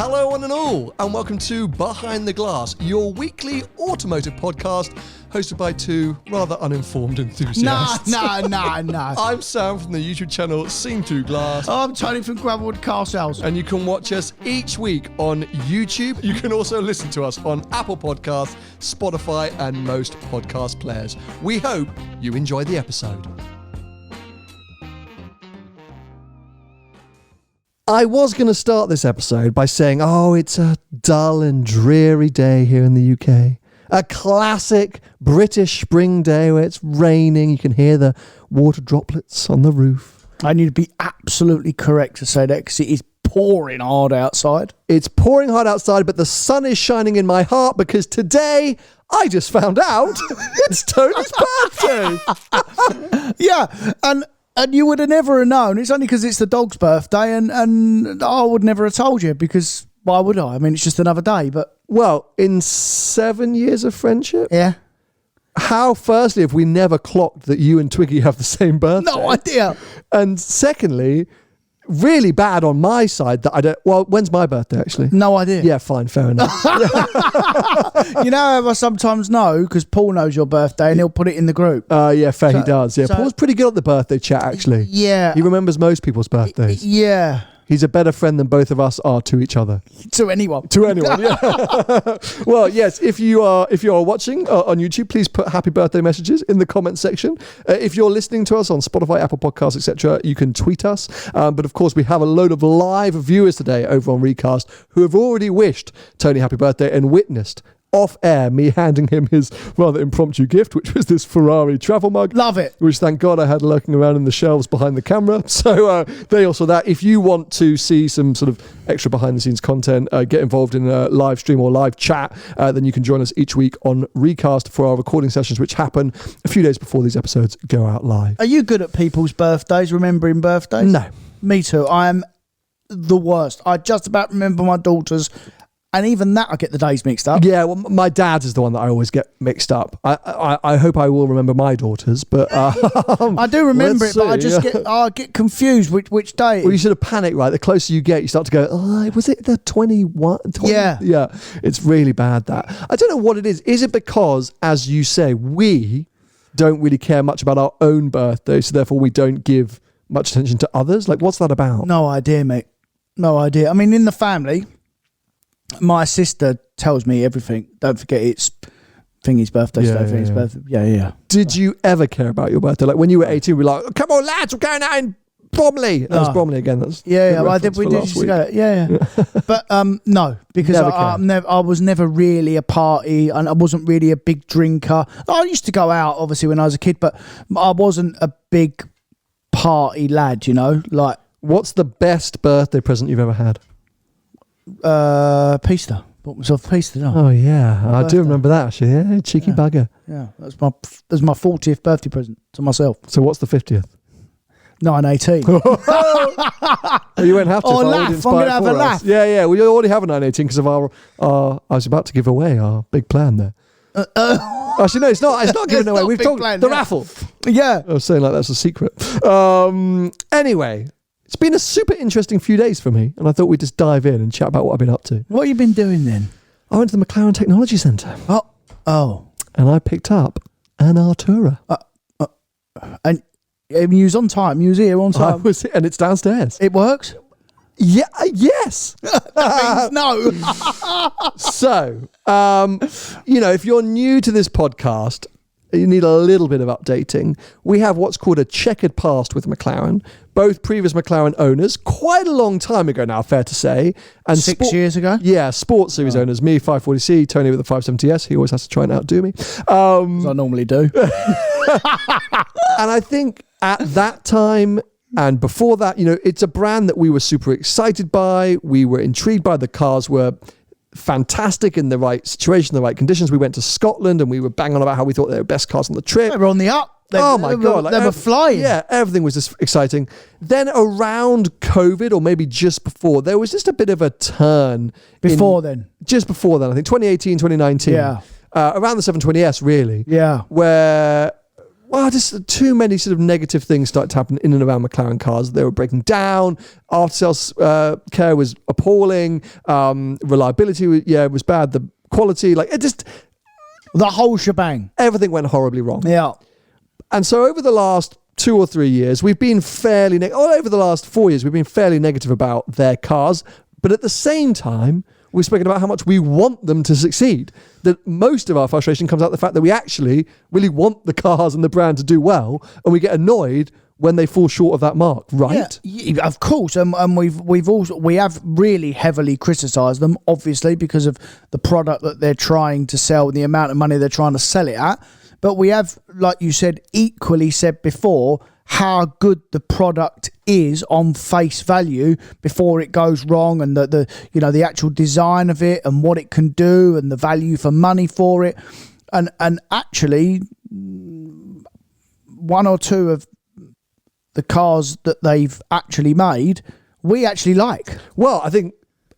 Hello one and all, and welcome to Behind the Glass, your weekly automotive podcast hosted by two rather uninformed enthusiasts. No. I'm Sam from the YouTube channel Seen Through Glass. I'm Tony from Gravelwood Car Sales. And you can watch us each week on YouTube. You can also listen to us on Apple Podcasts, Spotify, and most podcast players. We hope you enjoy the episode. I was going to start this episode by saying, it's a dull and dreary day here in the UK. A classic British spring day where it's raining. You can hear the water droplets on the roof. I need to be absolutely correct to say that because it is pouring hard outside. It's pouring hard outside, but the sun is shining in my heart because today I just found out it's Tony's birthday. Yeah, and you would have never known. It's only because it's the dog's birthday, and I would never have told you because why would I? I mean, it's just another day, but... Well, in 7 years of friendship... Yeah. How, firstly, have we never clocked that you and Twiggy have the same birthday? No idea. And secondly, really bad on my side that I don't... Well, when's my birthday, actually? No idea. Yeah, fine, fair enough. You know how I sometimes know, because Paul knows your birthday and he'll put it in the group. Yeah, fair, he does. Yeah, Paul's pretty good at the birthday chat, actually. Yeah. He remembers most people's birthdays. Yeah. He's a better friend than both of us are to each other. To anyone. To anyone, yeah. Well, yes, if you are watching on YouTube, please put happy birthday messages in the comment section. If you're listening to us on Spotify, Apple Podcasts, etc., you can tweet us. But of course, we have a load of live viewers today over on Recast who have already wished Tony happy birthday and witnessed off air me handing him his rather impromptu gift, which was this Ferrari travel mug. Love it. Which, thank God, I had lurking around in the shelves behind the camera. So they also that. If you want to see some sort of extra behind the scenes content, get involved in a live stream or live chat, then you can join us each week on Recast for our recording sessions, which happen a few days before these episodes go out live. Are you good at people's birthdays, remembering birthdays? No. Me too. I am the worst. I just about remember my daughter's. And even that, I get the days mixed up. Yeah, well, my dad's is the one that I always get mixed up. I hope I will remember my daughter's, but I do remember it, but I just get confused which day. Well, you sort of panic, right? The closer you get, you start to go, was it the 21? 20? Yeah, it's really bad, that. I don't know what it is. Is it because, as you say, we don't really care much about our own birthday, so therefore we don't give much attention to others? Like, what's that about? No idea, mate. No idea. I mean, in the family... My sister tells me everything. Don't forget it's Thingy's birthday. Thingy's birthday. Yeah. Did you ever care about your birthday? Like when you were 18, we were like, come on lads, we're going out in Bromley. That was Bromley again. That's I did. We did just go. Yeah. But no, because I was never really a party, and I wasn't really a big drinker. I used to go out obviously when I was a kid, but I wasn't a big party lad. You know, like. What's the best birthday present you've ever had? Pista. Bought myself a pista. No? Oh yeah, I do remember that actually. Yeah, cheeky bugger. Yeah, that's my 40th birthday present to myself. So what's the 50th? 918. Well, you won't have to. Laugh. I'm gonna have a laugh. Yeah. We already have a 918 because of our. I was about to give away our big plan there. Actually, no, it's not. It's not given away. We've talked the raffle. Yeah, I was saying like that's a secret. Anyway. It's been a super interesting few days for me, and I thought we'd just dive in and chat about what I've been up to. What have you been doing then? I went to the Mclaren Technology Centre. Oh. And I picked up an Artura. And you was on time. You was here on time. And it's downstairs. It works? Yeah. Yes. That means no. So, if you're new to this podcast, you need a little bit of updating. We have what's called a checkered past with McLaren. Both previous McLaren owners, quite a long time ago now, fair to say. And 6 years ago? Yeah, Sports Series owners. Me, 540C, Tony with the 570S. He always has to try and outdo me. As I normally do. And I think at that time and before that, it's a brand that we were super excited by. We were intrigued by. The cars were fantastic in the right situation, the right conditions. We went to Scotland and we were banging on about how we thought they were best cars on the trip. They were on the up. My God. They were flying. Yeah, everything was just exciting. Then around COVID, or maybe just before, there was just a bit of a turn. Just before then, I think 2018, 2019. Yeah. Around the 720S, really. Yeah. Where Well, just too many sort of negative things started to happen in and around McLaren cars. They were breaking down. After-sales care was appalling. Reliability, was bad. The quality, the whole shebang. Everything went horribly wrong. Yeah. And so over the last 2 or 3 years, we've been over the last 4 years, we've been fairly negative about their cars. But at the same time, we've spoken about how much we want them to succeed. That most of our frustration comes out of the fact that we actually really want the cars and the brand to do well, and we get annoyed when they fall short of that mark, right? Yeah, of course. And we have really heavily criticised them, obviously, because of the product that they're trying to sell and the amount of money they're trying to sell it at. But we have, like you said, equally said before, how good the product is on face value before it goes wrong, and the actual design of it and what it can do and the value for money for it, and actually one or two of the cars that they've actually made we actually like. Well, I think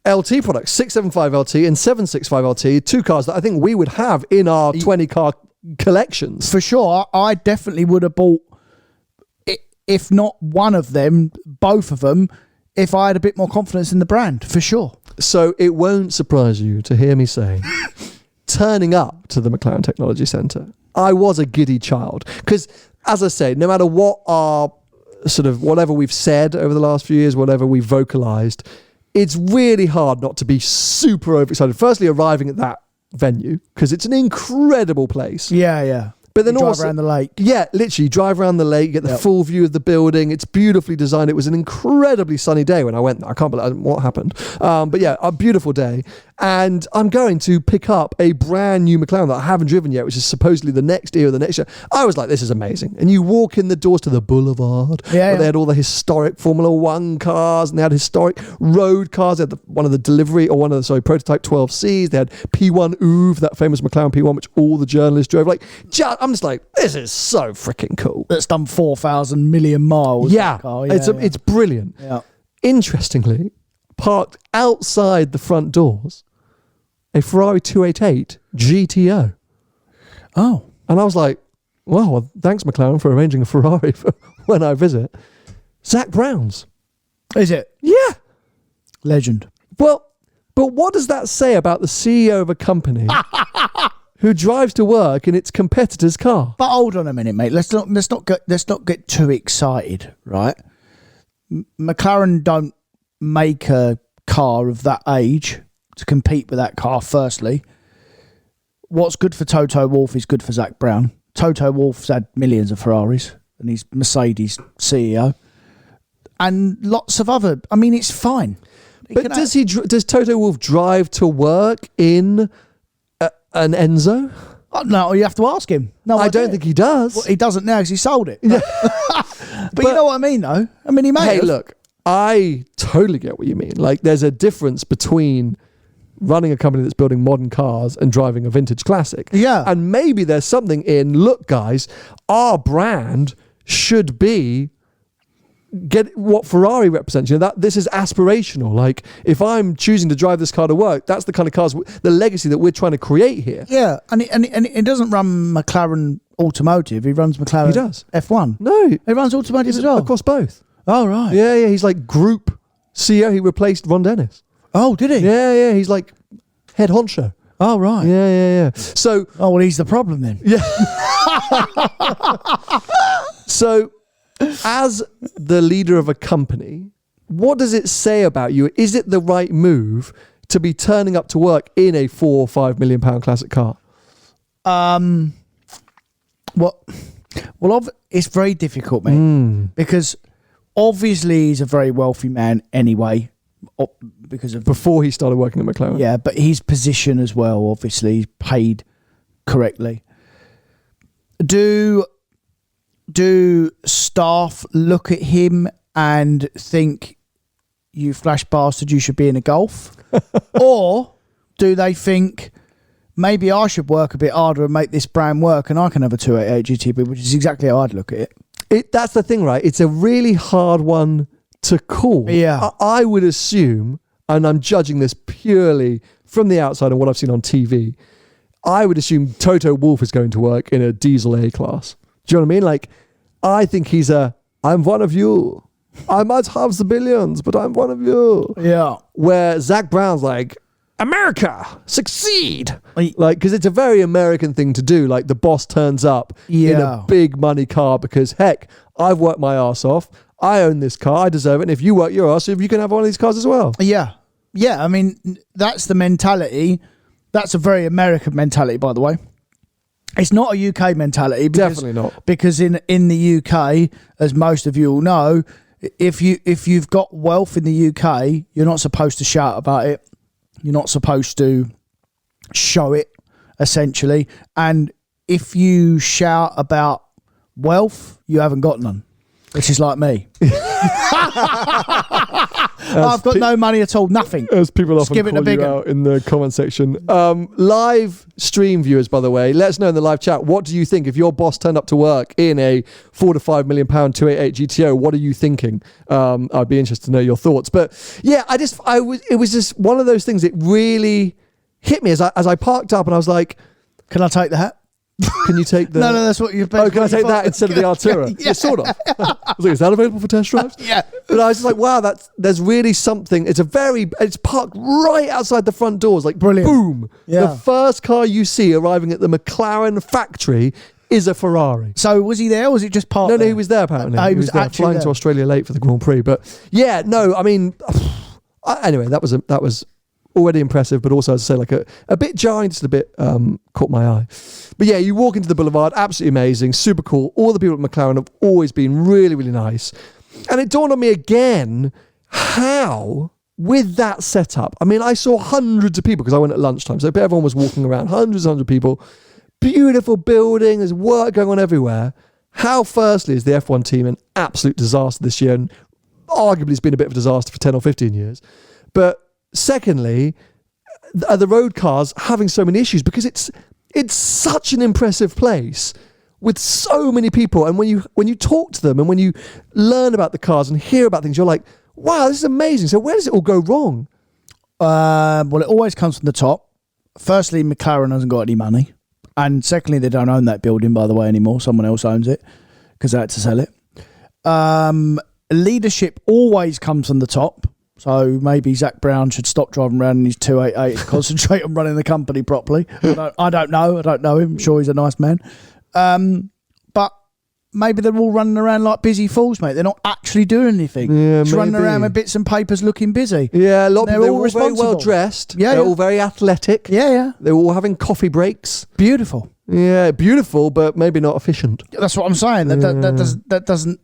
LT products, 675 LT and 765 LT, two cars that I think we would have in our 20 car collections for sure. I definitely would have bought, if not one of them, both of them, if I had a bit more confidence in the brand, for sure. So it won't surprise you to hear me say, turning up to the McLaren Technology Centre, I was a giddy child. Because, as I say, no matter what our sort of, whatever we've said over the last few years, whatever we've vocalised, it's really hard not to be super overexcited. Firstly, arriving at that venue, because it's an incredible place. Yeah. But then drive also around the lake. Yeah, literally drive around the lake, get the full view of the building. It's beautifully designed. It was an incredibly sunny day when I went there. I can't believe what happened. But yeah, a beautiful day. And I'm going to pick up a brand new McLaren that I haven't driven yet, which is supposedly the next year or the next year. I was like, this is amazing. And you walk in the doors to the boulevard. Where they had all the historic Formula One cars, and they had historic road cars. They had one of the prototype 12Cs. They had P1 Oeuvre, that famous McLaren P1, which all the journalists drove. I'm just like, this is so freaking cool. That's done 4,000 million miles. Yeah, it's brilliant. Yeah. Interestingly, parked outside the front doors, a Ferrari 288 GTO. Oh. And I was like, well, thanks, McLaren, for arranging a Ferrari for when I visit. Zach Brown's. Is it? Yeah. Legend. Well, but what does that say about the CEO of a company who drives to work in its competitor's car? But hold on a minute, mate. Let's not get too excited, right? McLaren don't make a car of that age to compete with that car. Firstly, what's good for Toto Wolff is good for Zach Brown. Toto Wolff's had millions of Ferraris, and he's Mercedes CEO, and lots of other. I mean, it's fine. But does Toto Wolff drive to work in an Enzo? Oh, no, you have to ask him. No, I don't think he does. Well, he doesn't now because he sold it. But, but you know what I mean, though. I mean, he may. Hey, look, I totally get what you mean. Like, there's a difference between running a company that's building modern cars and driving a vintage classic. Yeah. And maybe there's something in, look, guys, our brand should be get what Ferrari represents. You know, that this is aspirational. Like, if I'm choosing to drive this car to work, that's the kind of cars, the legacy that we're trying to create here. Yeah, and it doesn't run McLaren Automotive. He runs McLaren. He does. F1. No, he runs Automotive as well. Across both. Oh right. Yeah. He's like group CEO. He replaced Ron Dennis. Oh, did he? Yeah. He's like head honcho. Oh right. Yeah. So. Oh well, he's the problem then. Yeah. So, as the leader of a company, what does it say about you? Is it the right move to be turning up to work in a £4 or £5 million classic car? Well, it's very difficult, mate, because obviously he's a very wealthy man anyway, because of before he started working at McLaren. Yeah, but his position as well, obviously, he's paid correctly. Do staff look at him and think, you flash bastard, you should be in a Golf? Or do they think, maybe I should work a bit harder and make this brand work and I can have a 288 GTB, which is exactly how I'd look at it. That's the thing, right? It's a really hard one to call. Yeah. I would assume, and I'm judging this purely from the outside and what I've seen on TV, I would assume Toto Wolff is going to work in a diesel A-Class. Do you know what I mean? Like, I think I'm one of you. I might have the billions, but I'm one of you. Yeah. Where Zach Brown's like, America, succeed. Like, because it's a very American thing to do. Like, the boss turns up in a big money car because, heck, I've worked my ass off. I own this car. I deserve it. And if you work your ass, if you can have one of these cars as well. Yeah. Yeah. I mean, that's the mentality. That's a very American mentality, by the way. It's not a UK mentality. Definitely not. Because in the UK, as most of you all know, if you've got wealth in the UK, you're not supposed to shout about it. You're not supposed to show it, essentially. And if you shout about wealth, you haven't got none, which is like me. I've got no money at all, nothing. As people often call you out in the comment section. Live stream viewers, by the way, let us know in the live chat, what do you think if your boss turned up to work in a £4 to £5 million 288 GTO? What are you thinking? I'd be interested to know your thoughts. But yeah, it was just one of those things that really hit me as I parked up and I was like, can I take the hat? Can you take the... No, that's what you've... Oh, can I take that instead of the Artura? Yeah, sort of. I was like, is that available for test drives? Yeah. But I was just like, wow, there's really something. It's parked right outside the front doors. Like, brilliant. Boom. Yeah. The first car you see arriving at the McLaren factory is a Ferrari. So was he there or was it just parked No, he was there apparently. He was there, flying to Australia late for the Grand Prix. But yeah, no, I mean... anyway, that was already impressive, but also, as I say, like a bit jarring, just a bit caught my eye. But yeah, you walk into the boulevard, absolutely amazing, super cool. All the people at McLaren have always been really, really nice. And it dawned on me again how, with that setup, I mean, I saw hundreds of people because I went at lunchtime, so everyone was walking around, hundreds of people, beautiful building, there's work going on everywhere. How, firstly, is the F1 team an absolute disaster this year, and arguably it's been a bit of a disaster for 10 or 15 years. But secondly, are the road cars having so many issues because it's such an impressive place with so many people, and when you talk to them and when you learn about the cars and hear about things, you're like, wow, this is amazing. So where does it all go wrong? Well, it always comes from the top. Firstly, McLaren hasn't got any money, and secondly, they don't own that building, by the way, anymore. Someone else owns it because they had to sell it. Leadership always comes from the top. So maybe Zach Brown should stop driving around in his 288 and concentrate on running the company properly. I don't know. I don't know him. I'm sure he's a nice man. But maybe they're all running around like busy fools, mate. They're not actually doing anything. Yeah, just running around with bits and papers looking busy. Yeah, a lot of people, they're all very well dressed. Yeah, they're all very athletic. Yeah. They're all having coffee breaks. Beautiful. Yeah, beautiful, but maybe not efficient. That's what I'm saying. That doesn't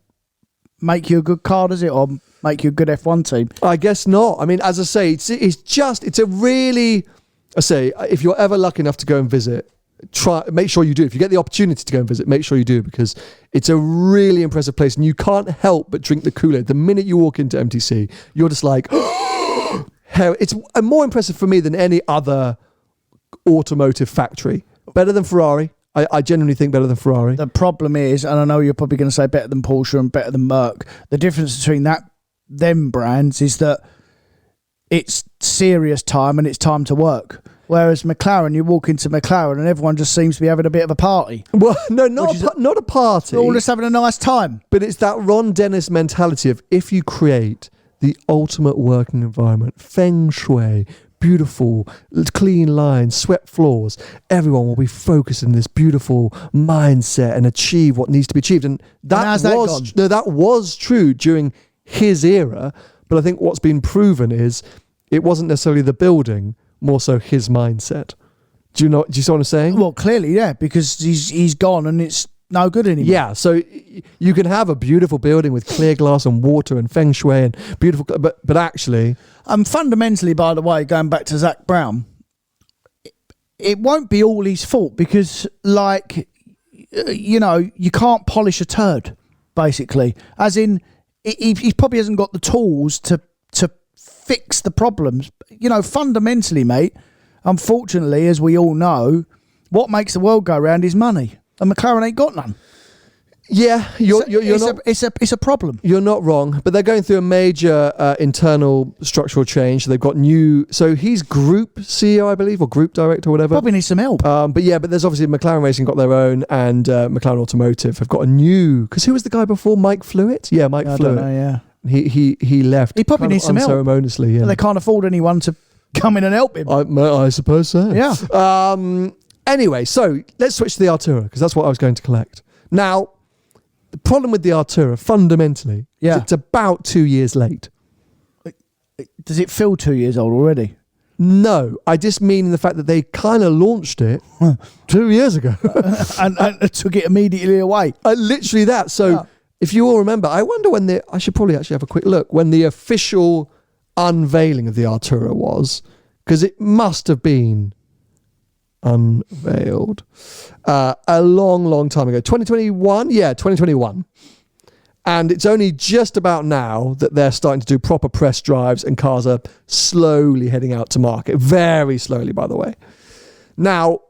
make you a good car, does it? Or make you a good F1 team? I guess not. I mean, as I say, it's a really, if you're ever lucky enough to go and visit, make sure you do. If you get the opportunity to go and visit, make sure you do, because it's a really impressive place and you can't help but drink the Kool-Aid. The minute you walk into MTC, you're just like, it's more impressive for me than any other automotive factory. Better than Ferrari. I genuinely think better than Ferrari. The problem is, and I know you're probably going to say better than Porsche and better than Merc, the difference between them brands is that it's serious time and it's time to work. Whereas McLaren, you walk into McLaren and everyone just seems to be having a bit of a party. Well, no, not a party. They're all just having a nice time. But it's that Ron Dennis mentality of, if you create the ultimate working environment, feng shui, beautiful, clean lines, swept floors, everyone will be focused in this beautiful mindset and achieve what needs to be achieved. And that was true during his era. But I think what's been proven is it wasn't necessarily the building, more so his mindset. Do you see what I'm saying? Well, clearly, yeah, because he's gone and it's no good anymore. Yeah, so you can have a beautiful building with clear glass and water and feng shui and beautiful, but actually... fundamentally, by the way, going back to Zach Brown, it won't be all his fault because, you can't polish a turd, basically. As in, he probably hasn't got the tools to fix the problems. Fundamentally, mate, unfortunately, as we all know, what makes the world go round is money. And McLaren ain't got none. Yeah, it's a problem. You're not wrong, but they're going through a major internal structural change. They've got so he's group CEO, I believe, or group director or whatever. Probably needs some help. But there's obviously McLaren Racing got their own, and McLaren Automotive have got a new, because who was the guy before? Mike Flewitt? Yeah, Mike Flewitt. I don't know, yeah. He left. He probably needs some help. Unceremoniously, yeah. They can't afford anyone to come in and help him. I suppose so. Yeah. Anyway, so let's switch to the Artura, because that's what I was going to collect. Now, the problem with the Artura, fundamentally, is it's about 2 years late. Does it feel 2 years old already? No, I just mean the fact that they kind of launched it 2 years ago. and took it immediately away. Literally that. So if you all remember, I wonder when I should probably actually have a quick look, when the official unveiling of the Artura was, because it must have been unveiled a long time ago. 2021? Yeah, 2021. And it's only just about now that they're starting to do proper press drives and cars are slowly heading out to market. Very slowly, by the way. Now,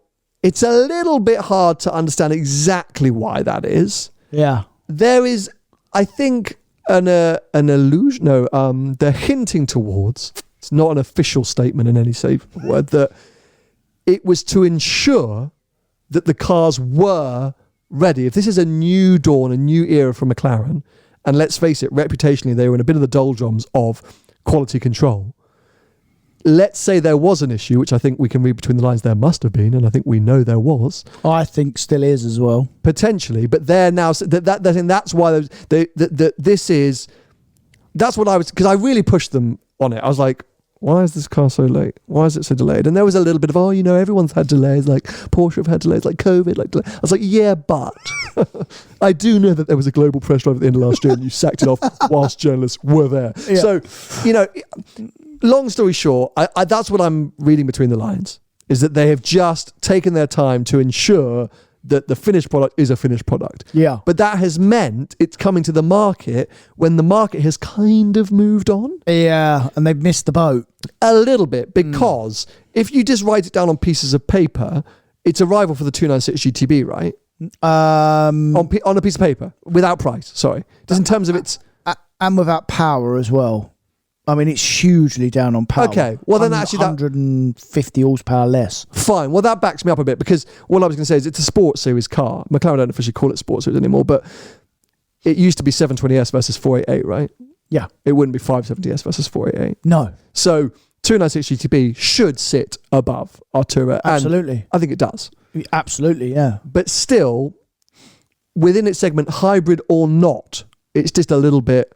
it's a little bit hard to understand exactly why that is. Yeah. There is, I think, an illusion. No, they're hinting towards, it's not an official statement in any safe word, that it was to ensure that the cars were ready. If this is a new dawn, a new era for McLaren, and let's face it, reputationally, they were in a bit of the doldrums of quality control. Let's say there was an issue, which I think we can read between the lines there must have been, and I think we know there was. I think still is as well. Potentially, but they're now, that's why this is, that's what I was, because I really pushed them on it. I was like, why is this car so late? Why is it so delayed? And there was a little bit of, everyone's had delays, like Porsche have had delays, like COVID. I was like, yeah, but I do know that there was a global press drive at the end of last year and you sacked it off whilst journalists were there. Yeah. So, long story short, I that's what I'm reading between the lines, is that they have just taken their time to ensure that the finished product is a finished product. Yeah. But that has meant it's coming to the market when the market has kind of moved on. Yeah, and they've missed the boat. A little bit, because if you just write it down on pieces of paper, it's a rival for the 296 GTB, right? On a piece of paper, without price, sorry. Just in terms of its... And without power as well. I mean, it's hugely down on power. Okay, well then actually 150 horsepower less. Fine, well that backs me up a bit, because what I was going to say is it's a sports series car. McLaren don't officially call it sports series anymore, but it used to be 720S versus 488, right? Yeah. It wouldn't be 570S versus 488. No. So 296 GTB should sit above Artura. Absolutely. I think it does. Absolutely, yeah. But still, within its segment, hybrid or not, it's just a little bit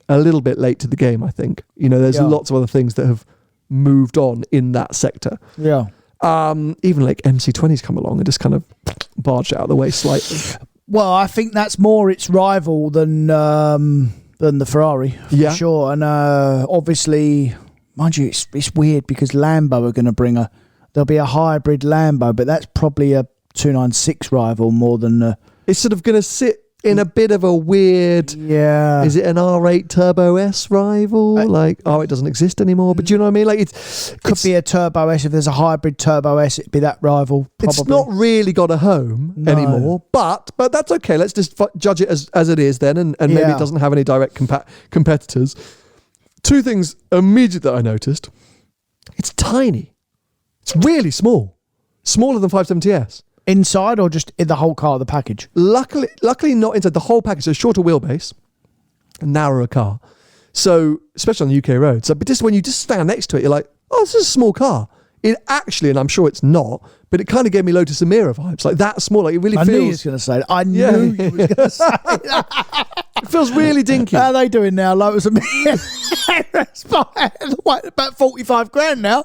late to the game, I think. There's lots of other things that have moved on in that sector. Yeah. Even like MC20's come along and just kind of barged it out of the way slightly. Well, I think that's more its rival than the Ferrari, for sure. And obviously, mind you, it's weird because Lambo are going to there'll be a hybrid Lambo, but that's probably a 296 rival more than it's sort of going to sit in a bit of a weird, is it an R8 Turbo S rival? R8 doesn't exist anymore, but do you know what I mean? Like it could be a Turbo S. If there's a hybrid Turbo S, it'd be that rival. Probably. It's not really got a home anymore, but that's okay. Let's just judge it as it is then, and maybe it doesn't have any direct competitors. Two things immediate that I noticed. It's tiny. It's really small. Smaller than 570S. Inside or just in the whole car, the package? Luckily not inside the whole package. So shorter wheelbase, a narrower car. So, especially on the UK roads. But just when you just stand next to it, you're like, oh, this is a small car. It actually, and I'm sure it's not, but it kind of gave me Lotus Emira vibes. Like that small, like it really feels... I knew you was going to say that. I knew you was going to say that. It feels really dinky. How are they doing now, Lotus Emira? About 45 grand now.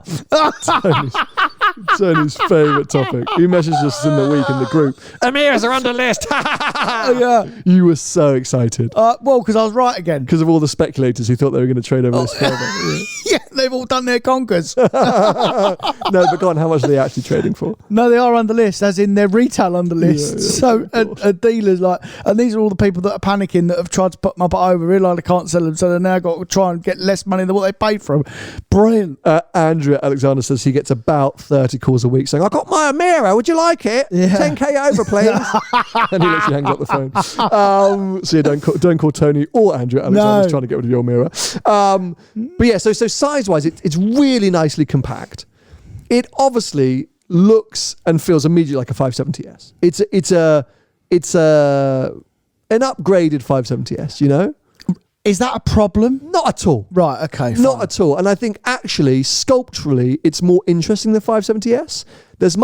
Tony's favourite topic. He messaged us in the week in the group. Emiras are under list. Yeah. You were so excited. Well, because I was right again. Because of all the speculators who thought they were going to trade over this further. Yeah, they've all done their conkers. No, but go on, how much are they actually trading for? No, they are under list, as in they're retail under list. So a dealer's and these are all the people that are panicking that have tried to put them up over, realise they can't sell them, so they've now got to try and get less money than what they paid for them. Brilliant. Andrea Alexander says he gets about 30 30 calls a week saying, I got my Artura, would you like it? 10k over, please. And he literally hangs up the phone. So don't call Tony or Andrew. Alexander's trying to get rid of your Artura. But yeah, so size-wise, it's really nicely compact. It obviously looks and feels immediately like a 570S. It's an upgraded 570S, you know? Is that a problem? Not at all. Right, okay, fine. Not at all. And I think actually, sculpturally, it's more interesting than 570S. There's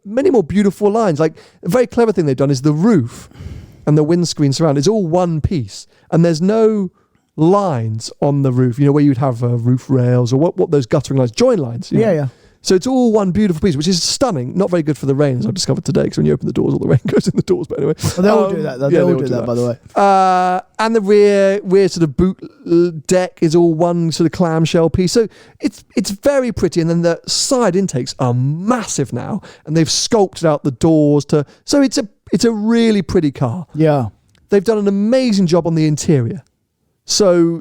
many more beautiful lines. Like, a very clever thing they've done is the roof and the windscreen surround. It's all one piece. And there's no lines on the roof, you know, where you'd have roof rails or what those guttering lines, join lines. Yeah. So it's all one beautiful piece, which is stunning. Not very good for the rain, as I've discovered today, because when you open the doors, all the rain goes in the doors. But anyway. Well, they all do that, though. They all do that, by the way. And the rear sort of boot deck is all one sort of clamshell piece. So it's very pretty. And then the side intakes are massive now. And they've sculpted out the doors so it's a really pretty car. Yeah. They've done an amazing job on the interior. So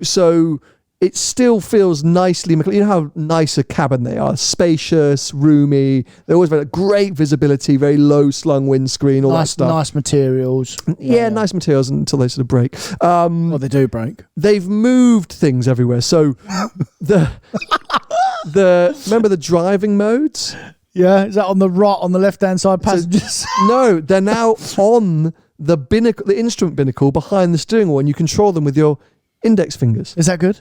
it still feels nicely, you know how nice a cabin they are, spacious, roomy. They're always very great visibility, very low slung windscreen, all that stuff. Nice materials. Yeah, nice materials until they sort of break. Well, they do break. They've moved things everywhere. So remember the driving modes? Yeah, is that on the left-hand side passengers? No, they're now on the binnacle, the instrument binnacle behind the steering wheel, and you control them with your index fingers. Is that good?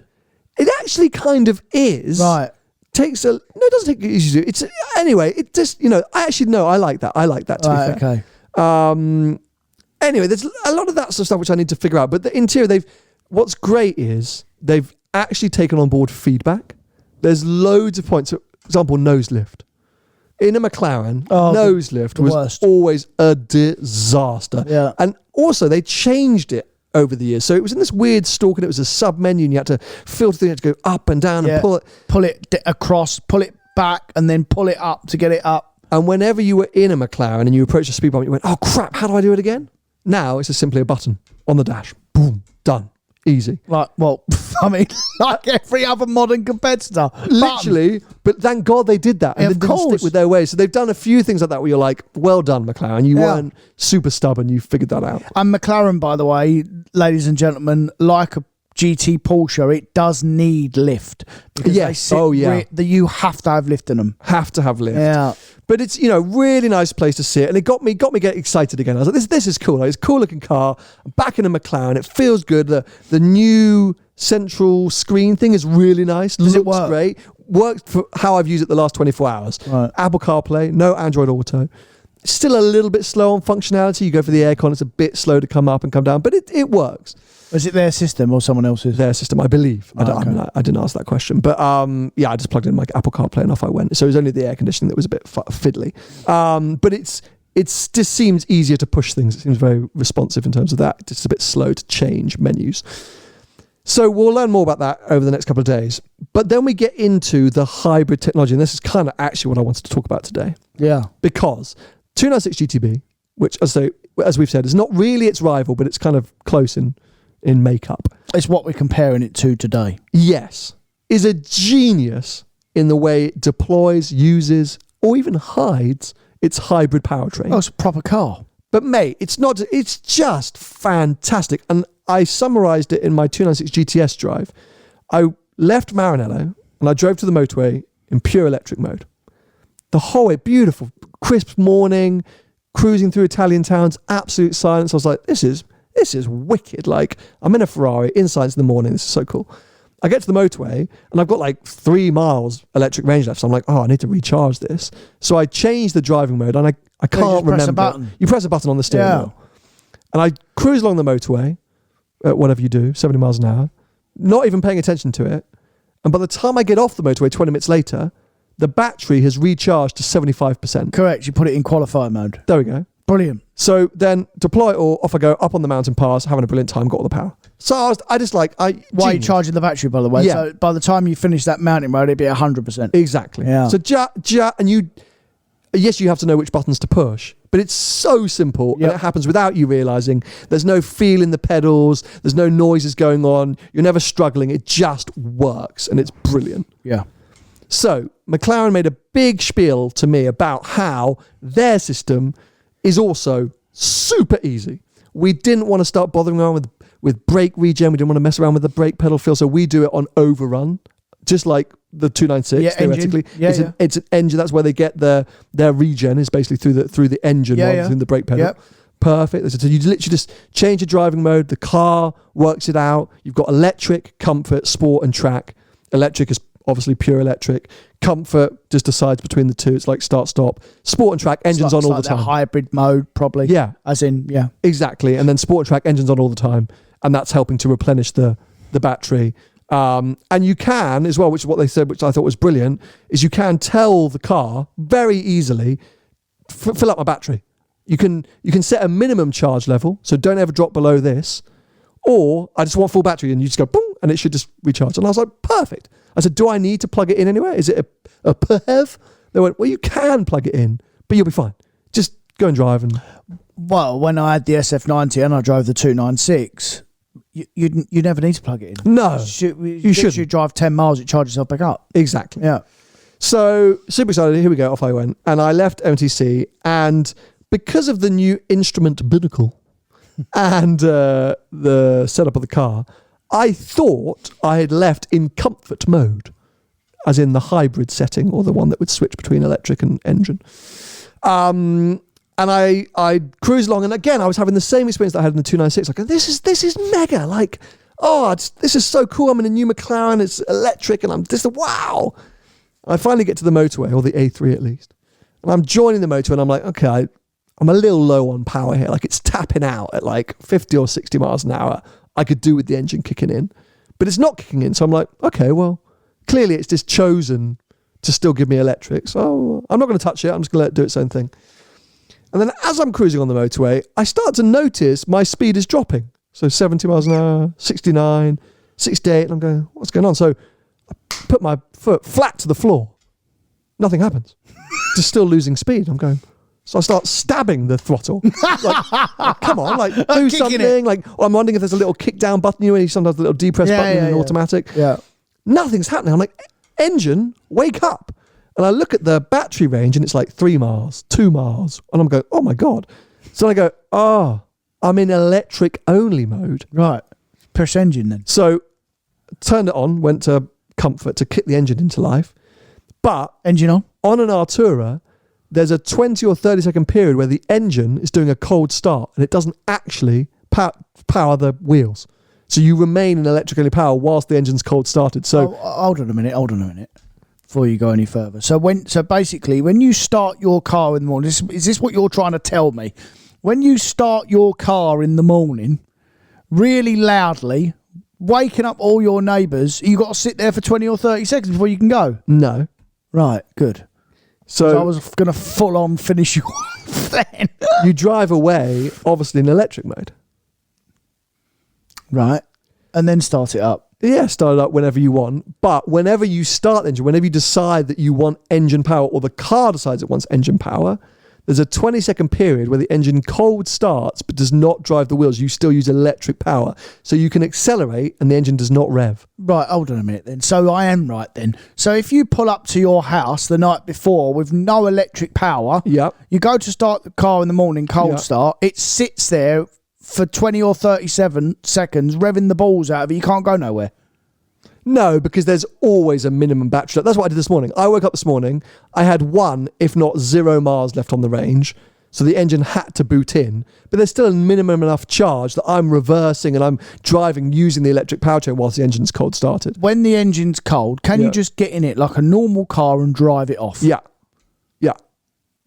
It actually kind of is. Right. It doesn't take easy to do. Anyway, it just, I like that. I like that, to be fair. Okay. Anyway, there's a lot of that sort of stuff which I need to figure out. But the interior, what's great is they've actually taken on board feedback. There's loads of points. For example, nose lift. In a McLaren, nose lift was worst. Always a disaster. Yeah. And also, they changed it over the years. So it was in this weird stalk, and it was a sub menu, and you had to filter things, you had to go up and down and pull it across, pull it back, and then pull it up to get it up. And whenever you were in a McLaren and you approached a speed bump, you went, oh crap, how do I do it again? Now it's just simply a button on the dash. Boom, done. Easy. Like every other modern competitor. Literally, but thank God they did that. And they didn't stick with their ways. So they've done a few things like that where you're like, well done, McLaren. You weren't super stubborn. You figured that out. And McLaren, by the way, ladies and gentlemen, like a GT Porsche, it does need lift. Because you have to have lift in them. Have to have lift. Yeah. But it's, really nice place to sit. And it got me getting excited again. I was like, this is cool. Like, it's a cool looking car. I'm back in a McLaren. It feels good. The new central screen thing is really nice. Does it work? Great. Worked for how I've used it the last 24 hours. Right. Apple CarPlay, no Android Auto. Still a little bit slow on functionality. You go for the aircon, it's a bit slow to come up and come down, but it works. Is it their system or someone else's? Their system, I believe. I didn't ask that question. But I just plugged in my Apple CarPlay and off I went. So it was only the air conditioning that was a bit fiddly. But it just seems easier to push things. It seems very responsive in terms of that. It's just a bit slow to change menus. So we'll learn more about that over the next couple of days. But then we get into the hybrid technology. And this is kind of actually what I wanted to talk about today. Yeah. Because 296 GTB, which, as we've said, is not really its rival, but it's kind of close in makeup. It's what we're comparing it to today. Yes. Is a genius in the way it deploys, uses, or even hides its hybrid powertrain. Oh, it's a proper car. But mate, it's just fantastic. And I summarized it in my 296 GTS drive. I left Maranello and I drove to the motorway in pure electric mode. The whole way, beautiful, crisp morning, cruising through Italian towns, absolute silence. I was like, this is wicked. Like, I'm in a Ferrari in silence in the morning. This is so cool. I get to the motorway and I've got like 3 miles electric range left. So I'm like, I need to recharge this. So I changed the driving mode and I can't remember. Press a button. You press a button on the steering wheel. And I cruise along the motorway, whatever you do, 70 miles an hour, not even paying attention to it. And by the time I get off the motorway 20 minutes later, the battery has recharged to 75%. Correct. You put it in qualifier mode. There we go. Brilliant. So then deploy it all, off I go, up on the mountain pass, having a brilliant time, got all the power. So why are you charging the battery, by the way? Yeah. So by the time you finish that mountain road, it'd be 100%. Exactly. Yeah. So yes, you have to know which buttons to push, but it's so simple and it happens without you realizing. There's no feel in the pedals. There's no noises going on. You're never struggling. It just works and it's brilliant. Yeah. So McLaren made a big spiel to me about how their system is also super easy. We didn't want to start bothering around with brake regen. We didn't want to mess around with the brake pedal feel. So we do it on overrun, just like the 296 theoretically. It's an engine. That's where they get their regen, is basically through the engine rather than the brake pedal. Yep. Perfect. So you literally just change your driving mode. The car works it out. You've got electric, comfort, sport, and track. Electric is obviously pure electric. Comfort just decides between the two. It's like start-stop. Sport and track, engines on all the time. Hybrid mode, probably. Yeah. As in, yeah. Exactly. And then sport and track, engines on all the time. And that's helping to replenish the battery. And you can, as well, which is what they said, which I thought was brilliant, is you can tell the car very easily, fill up my battery. You can set a minimum charge level, so don't ever drop below this. Or I just want full battery, and you just go boom, and it should just recharge. And I was like, perfect. I said, do I need to plug it in anywhere? Is it a PHEV? They went, well, you can plug it in, but you'll be fine. Just go and drive. And well, when I had the SF90 and I drove the 296, you never need to plug it in. No, you should. You drive 10 miles, it charges itself back up. Exactly. Yeah. So super excited. Here we go. Off I went, and I left MTC, and because of the new instrument binnacle and the setup of the car, I thought I had left in comfort mode, as in the hybrid setting, or the one that would switch between electric and engine. And I cruised along, and again, I was having the same experience that I had in the 296. Like, this is mega. Like, this is so cool. I'm in a new McLaren. It's electric, and I'm just wow. I finally get to the motorway, or the A3 at least, and I'm joining the motorway, and I'm like, okay, I'm a little low on power here. Like, it's tapping out at like 50 or 60 miles an hour. I could do with the engine kicking in, but it's not kicking in. So I'm like, okay, well, clearly it's just chosen to still give me electric. So I'm not going to touch it. I'm just going to let it do its own thing. And then as I'm cruising on the motorway, I start to notice my speed is dropping. So 70 miles an hour, 69, 68. And I'm going, what's going on? So I put my foot flat to the floor. Nothing happens. Just still losing speed. I'm going, so I start stabbing the throttle. Like, come on, like do something. Like, I'm wondering if there's a little kick down button. You know, sometimes a little depress button in an automatic. Yeah. Nothing's happening. I'm like, engine, wake up. And I look at the battery range, and it's like 3 miles, 2 miles. And I'm going, oh my God. So I go, I'm in electric only mode. Right. Push engine then. So turned it on, went to comfort to kick the engine into life. But engine on an Artura, there's a 20 or 30 second period where the engine is doing a cold start, and it doesn't actually power the wheels. So you remain in electrically power whilst the engine's cold started. So hold on a minute. Before you go any further. So basically, when you start your car in the morning, is this what you're trying to tell me? When you start your car in the morning, really loudly, waking up all your neighbours, you got to sit there for 20 or 30 seconds before you can go? No. Right, good. So I was going to full on finish you off then. You drive away, obviously in electric mode. Right. And then start it up. Yeah, start it up whenever you want. But whenever you start the engine, whenever you decide that you want engine power, or the car decides it wants engine power, there's a 20-second period where the engine cold starts but does not drive the wheels. You still use electric power. So you can accelerate and the engine does not rev. Right, hold on a minute then. So I am right then. So if you pull up to your house the night before with no electric power, yep. You go to start the car in the morning, cold start, it sits there for 20 or 37 seconds, revving the balls out of it. You can't go nowhere. No, because there's always a minimum battery. That's what I did this morning. I woke up this morning, I had 1, if not 0 miles left on the range. So the engine had to boot in. But there's still a minimum enough charge that I'm reversing and I'm driving using the electric powertrain whilst the engine's cold started. When the engine's cold, can you just get in it like a normal car and drive it off? Yeah. Yeah.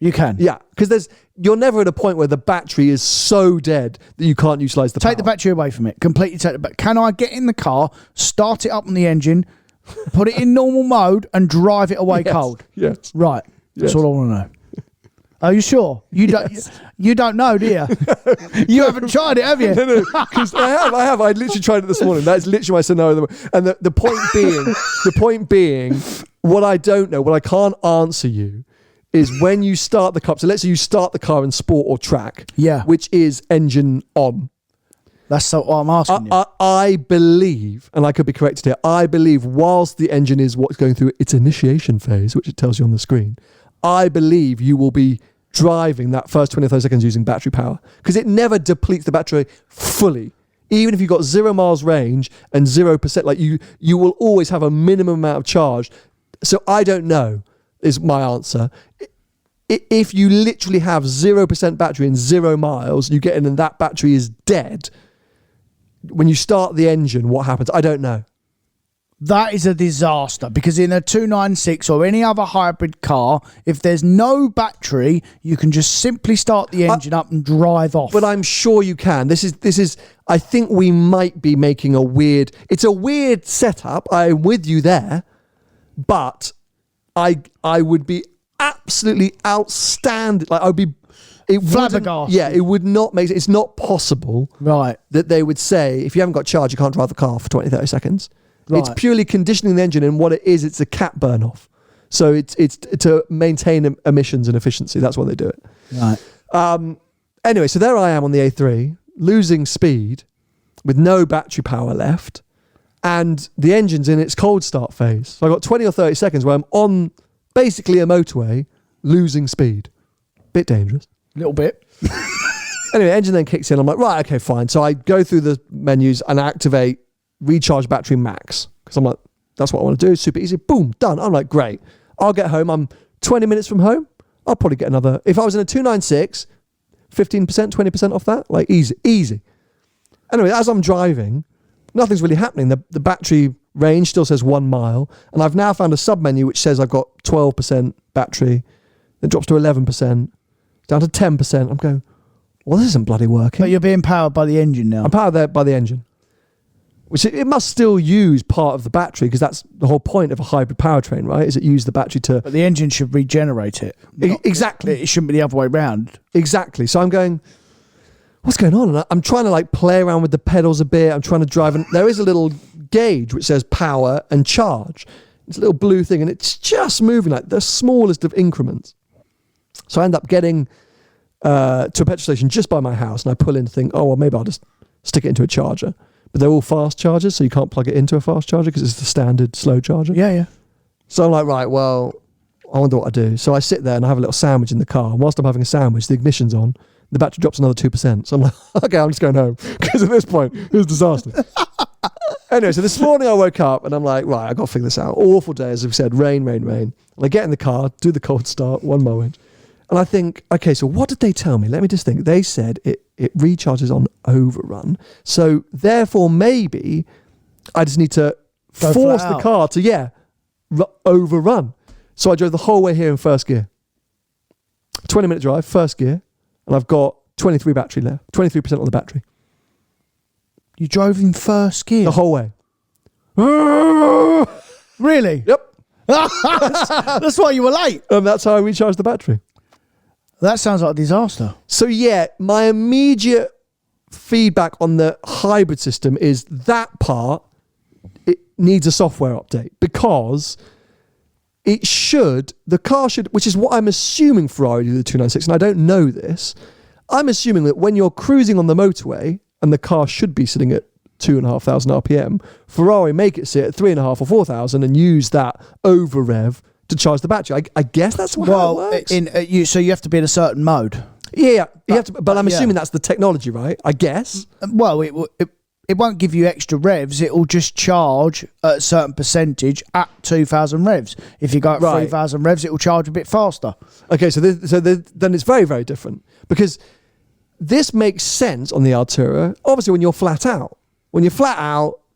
You can? Yeah, because you're never at a point where the battery is so dead that you can't utilise the power. Take the battery away from it. Completely take it back. Can I get in the car, start it up on the engine, put it in normal mode and drive it away cold? Yes. Right. That's all I want to know. Are you sure? You don't know, do you? You haven't tried it, have you? No, because I have. I literally tried it this morning. That's literally my scenario. And the point being, what I don't know, what I can't answer you, is when you start the car. So let's say you start the car in sport or track, which is engine on. That's what I'm asking you. I believe, and I could be corrected here, I believe whilst the engine is what's going through its initiation phase, which it tells you on the screen, I believe you will be driving that first 20 or 30 seconds using battery power, because it never depletes the battery fully. Even if you've got 0 miles range and 0%, like you will always have a minimum amount of charge. So I don't know, is my answer. If you literally have 0% battery and 0 miles, you get in and that battery is dead. When you start the engine, what happens? I don't know. That is a disaster, because in a 296 or any other hybrid car, if there's no battery, you can just simply start the engine up and drive off. But I'm sure you can. This is. I think we might be making it's a weird setup. I'm with you there, but I would be absolutely outstanding. Like I'd be. Flabbergasted. Yeah, it would not make. It's not possible, right? That they would say if you haven't got charge, you can't drive the car for 20, 30 seconds. Right. It's purely conditioning the engine, and what it is, it's a cap burn off. So it's to maintain emissions and efficiency. That's why they do it. Right. Anyway, so there I am on the A3, losing speed with no battery power left, and the engine's in its cold start phase. So I got 20 or 30 seconds where I'm on basically a motorway, losing speed. Bit dangerous. A little bit. Anyway, engine then kicks in. I'm like, right, okay, fine. So I go through the menus and activate recharge battery max, because I'm like, that's what I want to do. Super easy. Boom, done. I'm like, great. I'll get home. I'm 20 minutes from home. I'll probably get another. If I was in a 296, 15%, 20% off that. Like, easy. Anyway, as I'm driving, nothing's really happening. The battery range still says 1 mile. And I've now found a sub-menu which says I've got 12% battery. Then drops to 11%. Down to 10%. I'm going, well, this isn't bloody working. But you're being powered by the engine now. I'm powered there by the engine. Which it must still use part of the battery, because that's the whole point of a hybrid powertrain, right? Is it use the battery to... But the engine should regenerate it. Exactly. It shouldn't be the other way around. Exactly. So I'm going, what's going on? And I'm trying to like play around with the pedals a bit. I'm trying to drive, and there is a little gauge which says power and charge. It's a little blue thing, and it's just moving like the smallest of increments. So I end up getting to a petrol station just by my house, and I pull in and think, oh, well, maybe I'll just stick it into a charger. But they're all fast chargers, so you can't plug it into a fast charger because it's the standard slow charger. Yeah. So I'm like, right, well, I wonder what I do. So I sit there and I have a little sandwich in the car. And whilst I'm having a sandwich, the ignition's on. The battery drops another 2%. So I'm like, okay, I'm just going home. Because at this point, it was a disaster. Anyway, so this morning I woke up and I'm like, right, I've got to figure this out. Awful day, as we've said, rain. And I get in the car, do the cold start, 1 mile range. And I think, okay, so what did they tell me? Let me just think. They said it recharges on overrun. So therefore, maybe I just need to force the car to, overrun. So I drove the whole way here in first gear. 20-minute drive, first gear. And I've got 23 battery left, 23% on the battery. You drove in first gear? The whole way. Really? Yep. That's why you were late. And that's how I recharged the battery. That sounds like a disaster. So yeah, my immediate feedback on the hybrid system is that part, it needs a software update, because the car should, which is what I'm assuming Ferrari do the 296, and I don't know this, I'm assuming that when you're cruising on the motorway and the car should be sitting at 2,500 RPM, Ferrari make it sit at 3,500 or 4,000 and use that over rev to charge the battery. I guess that's how it works. So you have to be in a certain mode. Yeah, you have to, but I'm assuming that's the technology, right? I guess. Well, it won't give you extra revs. It will just charge at a certain percentage at 2,000 revs. If you go at 3,000 revs, it will charge a bit faster. Okay, so then it's very, very different, because this makes sense on the Artura. Obviously, when you're flat out,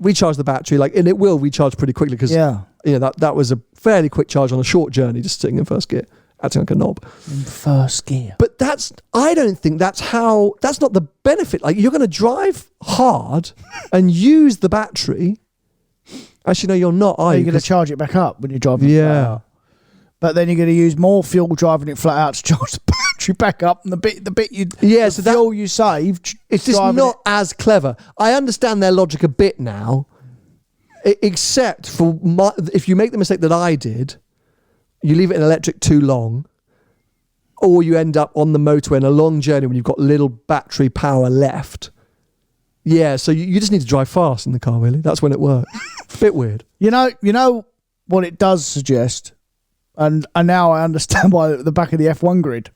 recharge the battery, and it will recharge pretty quickly, because that was a fairly quick charge on a short journey, just sitting in first gear, acting like a knob. In first gear. But I don't think that's not the benefit. Like, you're going to drive hard and use the battery. Actually, no, you're not, are you? You're going to charge it back up when you're driving flat out. But then you're going to use more fuel driving it flat out to charge the battery back up, and the bit fuel you saved. It's just not as clever. I understand their logic a bit now, except for if you make the mistake that I did, you leave it in electric too long, or you end up on the motorway in a long journey when you've got little battery power left. Yeah, so you just need to drive fast in the car, really. That's when it works. Bit weird. You know what it does suggest? And now I understand why at the back of the F1 grid.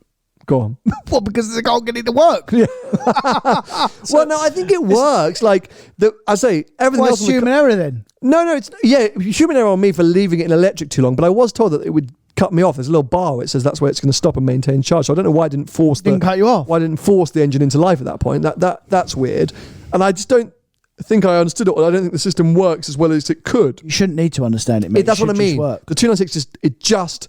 Go on. Well, because they can't get it to work. Yeah. Well, no, I think it works. Like, I say, everything else... What's human error then? No, it's... Yeah, human error on me for leaving it in electric too long, but I was told that it would cut me off. There's a little bar where it says that's where it's going to stop and maintain charge. So I don't know why I didn't cut you off. Why I didn't force the engine into life at that point. That's weird. And I just don't think I understood it. I don't think the system works as well as it could. You shouldn't need to understand it, mate. That's what I mean. The 296 just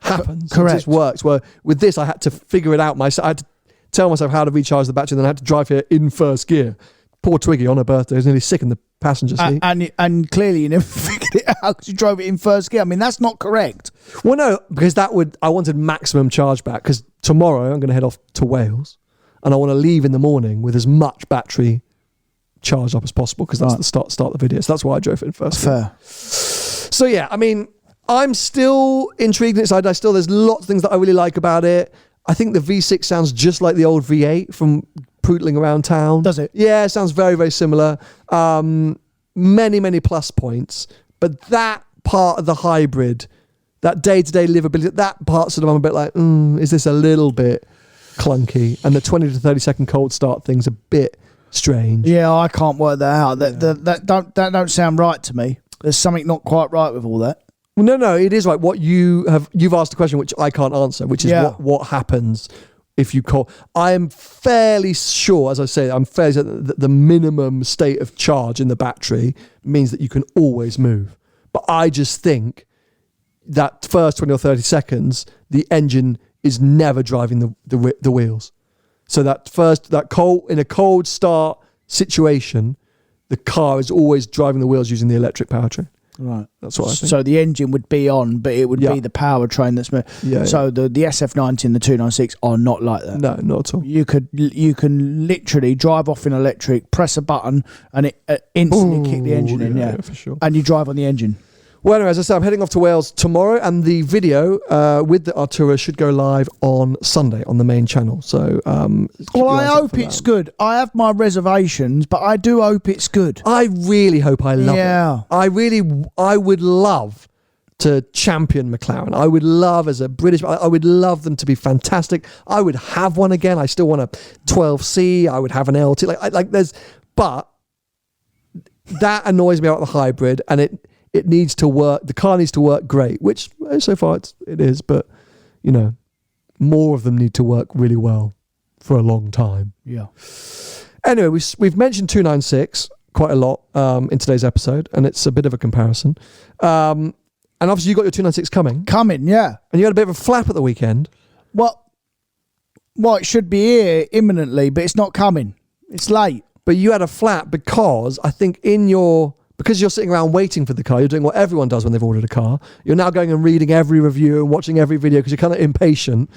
happens. Correct. It just works. Where with this, I had to figure it out myself. I had to tell myself how to recharge the battery, then I had to drive here in first gear. Poor Twiggy on her birthday was nearly sick in the passenger seat. And clearly you never figured it out because you drove it in first gear. I mean, that's not correct. Well, no, because I wanted maximum charge back, because tomorrow I'm going to head off to Wales and I want to leave in the morning with as much battery charged up as possible, because that's the start of the video. So that's why I drove it in first gear. Fair. So yeah, I mean, I'm still intrigued and excited. There's lots of things that I really like about it. I think the V6 sounds just like the old V8 from poodling around town. Does it? Yeah, it sounds very, very similar. Many, many plus points. But that part of the hybrid, that day-to-day livability, that part sort of I'm a bit like, is this a little bit clunky? And the 20 to 30 second cold start thing's a bit strange. Yeah, I can't work that out. That don't sound right to me. There's something not quite right with all that. Well, no, it is right. What you've asked a question which I can't answer, which is what happens if you call. I am fairly sure, as I say, that the minimum state of charge in the battery means that you can always move. But I just think that first 20 or 30 seconds, the engine is never driving the wheels. So in a cold start situation, the car is always driving the wheels using the electric powertrain. Right. That's what I think. So the engine would be on, but it would be the powertrain that's... So the SF90 and the 296 are not like that. No, not at all. You can literally drive off in electric, press a button, and it instantly kick the engine in. Yeah, for sure. And you drive on the engine. Well, anyway, as I said, I'm heading off to Wales tomorrow, and the video with the Artura should go live on Sunday on the main channel. So, I hope it's good. I have my reservations, but I do hope it's good. I really hope I love it. I would love to champion McLaren. I would love, as a British, I would love them to be fantastic. I would have one again. I still want a 12C. I would have an LT. But that annoys me about the hybrid, and it needs to work. The car needs to work great, which so far it is, but more of them need to work really well for a long time. Yeah. Anyway, we've mentioned 296 quite a lot in today's episode, and it's a bit of a comparison. And obviously you got your 296 coming, yeah. And you had a bit of a flap at the weekend. Well, it should be here imminently, but it's not coming. It's late. But you had a flap because I think because you're sitting around waiting for the car, you're doing what everyone does when they've ordered a car. You're now going and reading every review and watching every video because you're kind of impatient.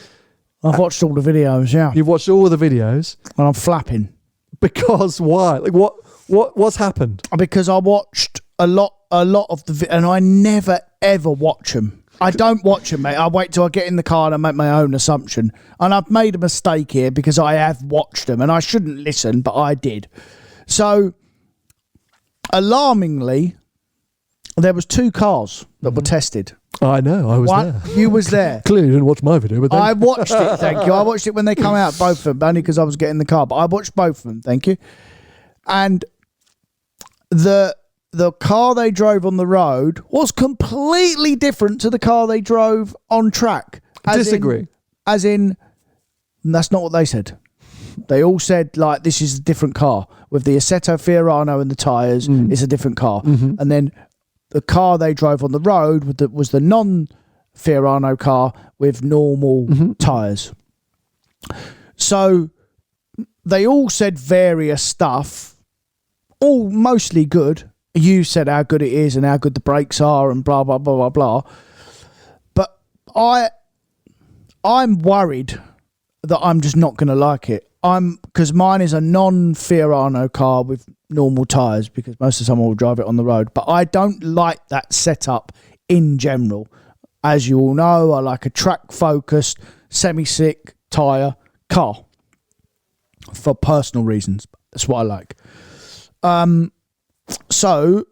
I've watched all the videos, yeah. You've watched all the videos. And I'm flapping. Because why? Like what's happened? Because I watched a lot of the and I never ever watch them. I don't watch them, mate. I wait till I get in the car and I make my own assumption. And I've made a mistake here because I have watched them and I shouldn't listen, but I did. So, alarmingly, there was 2 cars that were tested. I know, I was there. You was there. Clearly you didn't watch my video, but I watched it, thank you. I watched it when they come out, both of them, only because I was getting the car. But I watched both of them, thank you. And the car they drove on the road was completely different to the car they drove on track. Disagree. As in, that's not what they said. They all said, like, this is a different car. With the Assetto Fiorano and the tyres, it's a different car. Mm-hmm. And then the car they drove on the road was the non-Fiorano car with normal tyres. So they all said various stuff, all mostly good. You said how good it is and how good the brakes are and blah, blah, blah, blah, blah. But I'm worried that I'm just not going to like it. Because mine is a non-Fiorano car with normal tyres, because most of the time I will drive it on the road. But I don't like that setup in general. As you all know, I like a track-focused, semi-slick tyre car for personal reasons. That's what I like. So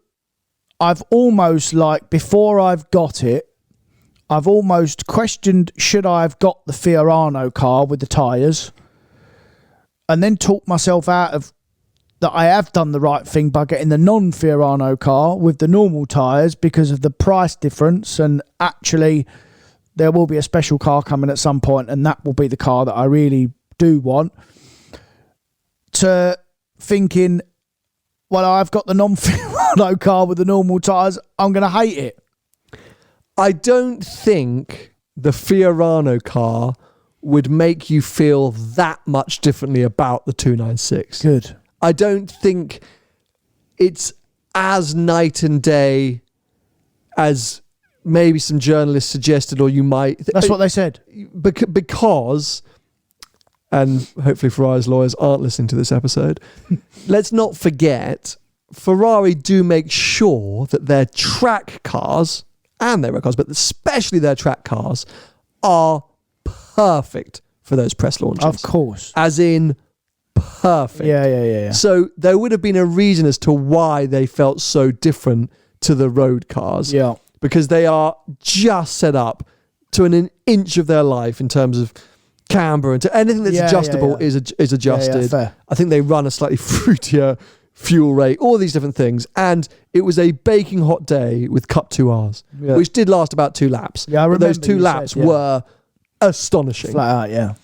I've almost, like, before I've got it, I've almost questioned, should I have got the Fiorano car with the tyres, and then talked myself out of that I have done the right thing by getting the non-Fiorano car with the normal tyres because of the price difference, and actually there will be a special car coming at some point, and that will be the car that I really do want, to thinking, well, I've got the non-Fiorano car with the normal tyres, I'm going to hate it. I don't think the Fiorano car would make you feel that much differently about the 296. Good. I don't think it's as night and day as maybe some journalists suggested, or you might... That's what they said. Because, and hopefully Ferrari's lawyers aren't listening to this episode, let's not forget, Ferrari do make sure that their track cars, and their road cars, but especially their track cars, are perfect for those press launches. Of course. As in... perfect. Yeah. So there would have been a reason as to why they felt so different to the road cars. Yeah. Because they are just set up to an inch of their life in terms of camber, and to anything that's adjustable is adjusted. Yeah, fair. I think they run a slightly fruitier fuel rate, all these different things. And it was a baking hot day with Cup 2Rs, which did last about 2 laps. Yeah, I remember. But those 2 laps were astonishing. Flat out, yeah.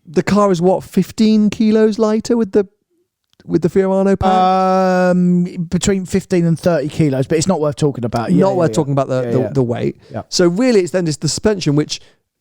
The car is 15 kilos lighter with the Fiorano pack? Between 15 and 30 kilos, but it's not worth talking about. Not worth talking about the weight. Yeah. So really it's the suspension, which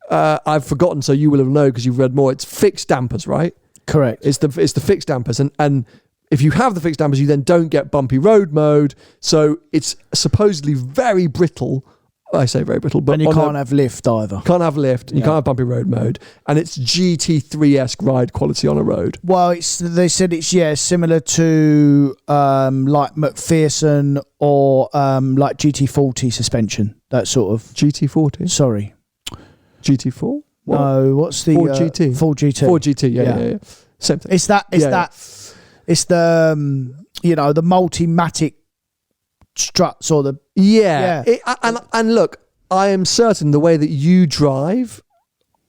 I've forgotten, so you will have known because you've read more. It's fixed dampers, right? Correct. It's the fixed dampers, and if you have the fixed dampers, you then don't get bumpy road mode. So it's supposedly very brittle. I say very brittle, but... And you can't have lift either. Can't have lift, and you can't have bumpy road mode. And it's GT3-esque ride quality on a road. Well, they said it's, similar to like McPherson or like GT40 suspension, that sort of... GT40? Sorry. GT4? What? No, what's the... Ford GT. Ford GT. Ford GT, yeah. Same thing. It's the, the multi-matic struts or the... And look, I am certain the way that you drive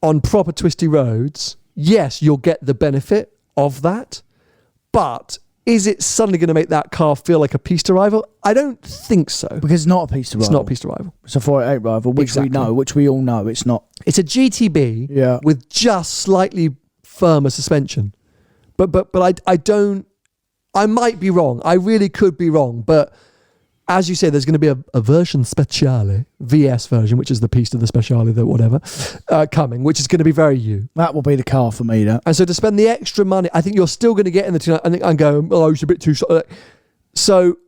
on proper twisty roads, yes, you'll get the benefit of that, but is it suddenly going to make that car feel like a piste rival? I don't think so. Because it's not a piste rival. It's not a piste rival. It's a 488 rival, which we all know it's not. It's a GTB with just slightly firmer suspension. But I don't... I might be wrong. I really could be wrong, but... As you say, there's going to be a version speciale, VS version, which is the piece to the speciale, the whatever, coming, which is going to be very you. That will be the car for me, that. And so to spend the extra money, I think you're still going to get in the 296. I think I'm going, it's a bit too... So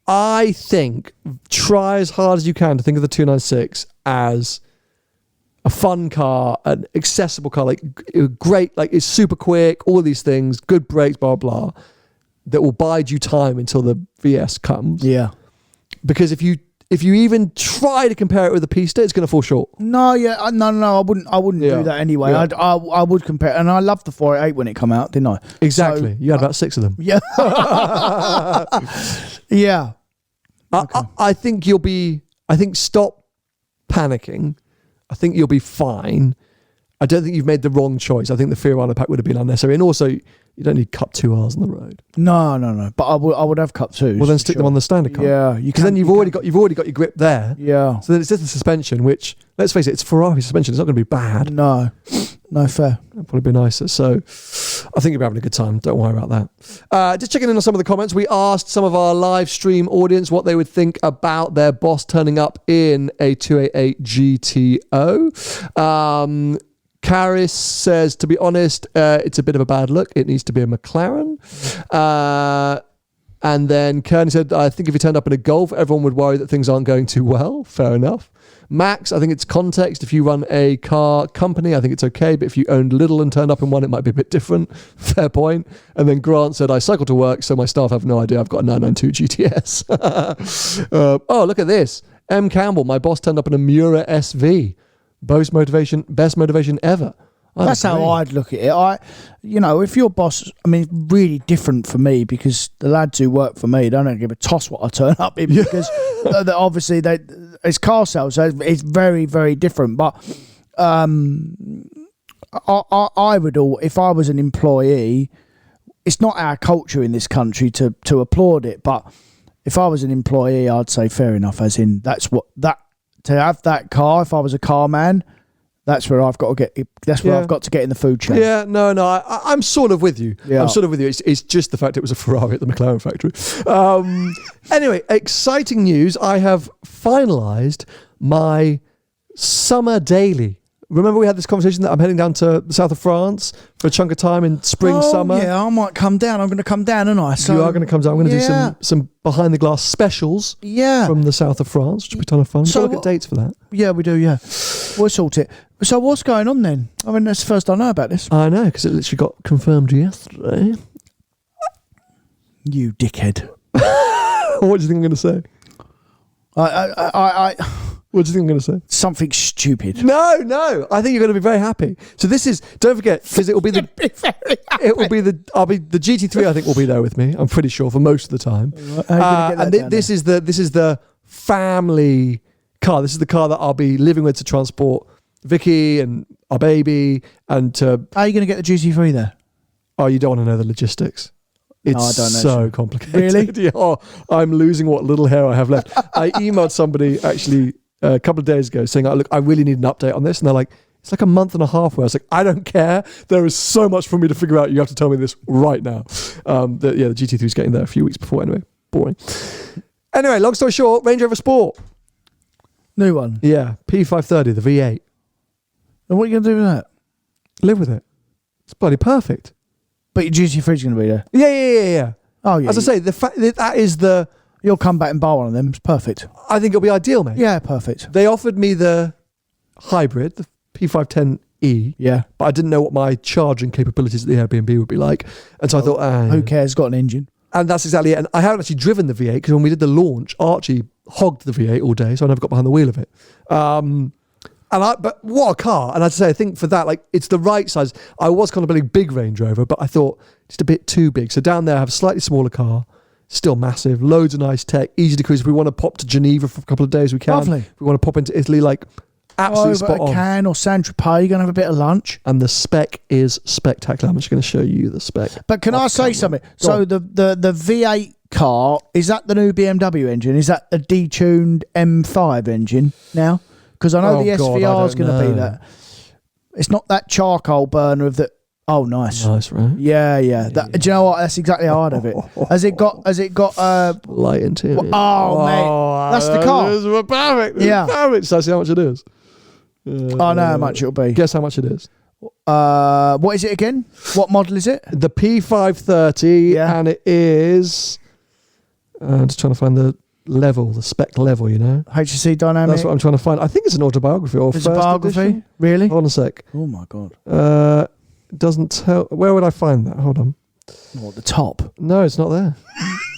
I think try as hard as you can to think of the 296 as a fun car, an accessible car, like great, like it's super quick, all these things, good brakes, blah, blah, that will bide you time until the VS comes. Yeah. Because if you even try to compare it with the Pista, it's going to fall short. No, I wouldn't do that anyway. Yeah. I would compare, and I loved the 488 when it came out, didn't I? Exactly. So, you had about 6 of them. Yeah. Yeah. Okay. I think stop panicking. I think you'll be fine. I don't think you've made the wrong choice. I think the Fiorano pack would have been unnecessary, and also you don't need Cup 2Rs on the road. No. But I would have Cup 2s. Well, then stick them on the standard car. Yeah, because then you've already got your grip there. Yeah. So then it's just the suspension, which, let's face it, it's Ferrari suspension. It's not going to be bad. No, fair. It'll probably be nicer. So I think you're having a good time. Don't worry about that. Just checking in on some of the comments. We asked some of our live stream audience what they would think about their boss turning up in a 288 GTO. Karis says, to be honest, it's a bit of a bad look. It needs to be a McLaren. And then Kearney said, I think if he turned up in a Golf, everyone would worry that things aren't going too well. Fair enough. Max, I think it's context. If you run a car company, I think it's okay. But if you owned little and turned up in one, it might be a bit different. Fair point. And then Grant said, I cycle to work, so my staff have no idea I've got a 992 GTS. Oh, look at this. M. Campbell, my boss turned up in a Mura SV. Best motivation ever. That's how I'd look at it. If your boss, really different for me because the lads who work for me, they don't give a toss what I turn up in because obviously it's car sales, so it's very, very different. But I would if I was an employee, it's not our culture in this country to applaud it, but if I was an employee, I'd say fair enough, as in to have that car, if I was a car man, that's where I've got to get. That's where I've got to get in the food chain. Yeah, no, I'm sort of with you. Yeah. I'm sort of with you. It's just the fact it was a Ferrari at the Mclaren factory. Anyway, exciting news. I have finalised my summer daily. Remember we had this conversation that I'm heading down to the south of France for a chunk of time in summer? Yeah, I might come down. I'm going to come down, aren't I? So, you are going to come down. I'm going to do some behind the glass specials from the south of France, which will be a ton of fun. So we'll look at dates for that. Yeah, we do, yeah. We'll sort it. So what's going on then? That's the first I know about this. I know, because it literally got confirmed yesterday. You dickhead. What do you think I'm going to say? What do you think I'm going to say? Something stupid. No. I think you're going to be very happy. So this is, don't forget, because it will be the GT3. I think will be there with me. I'm pretty sure for most of the time. This is the family car. This is the car that I'll be living with to transport Vicky and our baby and to. How are you going to get the GT3 there? Oh, you don't want to know the logistics. It's I don't know. So complicated. Really? I'm losing what little hair I have left. I emailed somebody actually a couple of days ago saying, look, I really need an update on this. And they're like, it's like a month and a half where I was like, I don't care. There is so much for me to figure out. You have to tell me this right now. The GT3 is getting there a few weeks before anyway. Boring. Anyway, long story short, Range Rover Sport. New one? Yeah, P530, the V8. And what are you going to do with that? Live with it. It's bloody perfect. But your GT3 is going to be there? Yeah. Oh, yeah. As I say, the fact that is the... You'll come back and buy one of them. It's perfect. I think it'll be ideal, mate. Yeah, perfect. They offered me the hybrid, the P510e. Yeah. But I didn't know what my charging capabilities at the Airbnb would be like. And so I thought, who cares? Got an engine. And that's exactly it. And I haven't actually driven the V8 because when we did the launch, Archie hogged the V8 all day, so I never got behind the wheel of it. But what a car. And I'd say, I think for that, it's the right size. I was contemplating big Range Rover, but I thought just a bit too big. So down there, I have a slightly smaller car. Still massive, loads of nice tech, easy to cruise. If we want to pop to Geneva for a couple of days, we can. Lovely. If we want to pop into Italy, absolutely spot on. Cannes or Saint-Tropez, you're going to have a bit of lunch. And the spec is spectacular. I'm just going to show you the spec. But can I say something? So the V8 car, is that the new BMW engine? Is that the detuned M5 engine now? Because I know the SVR is going to be that. It's not that charcoal burner of the... Oh, nice. Nice, right? Yeah. Do you know what? That's exactly how I'd have it. Has it got light interior? Oh, mate. That's the car. It's perfect. Yeah. Perfect. So I see how much it is. I know how much it'll be. Guess how much it is. What is it again? What model is it? The P530, and it is... I'm just trying to find the spec level, you know? HSC Dynamic? That's what I'm trying to find. I think it's an autobiography or it's first a biography? edition. Really? Hold on a sec. Oh, my God. It doesn't tell... Where would I find that? Hold on. What, the top? No, it's not there.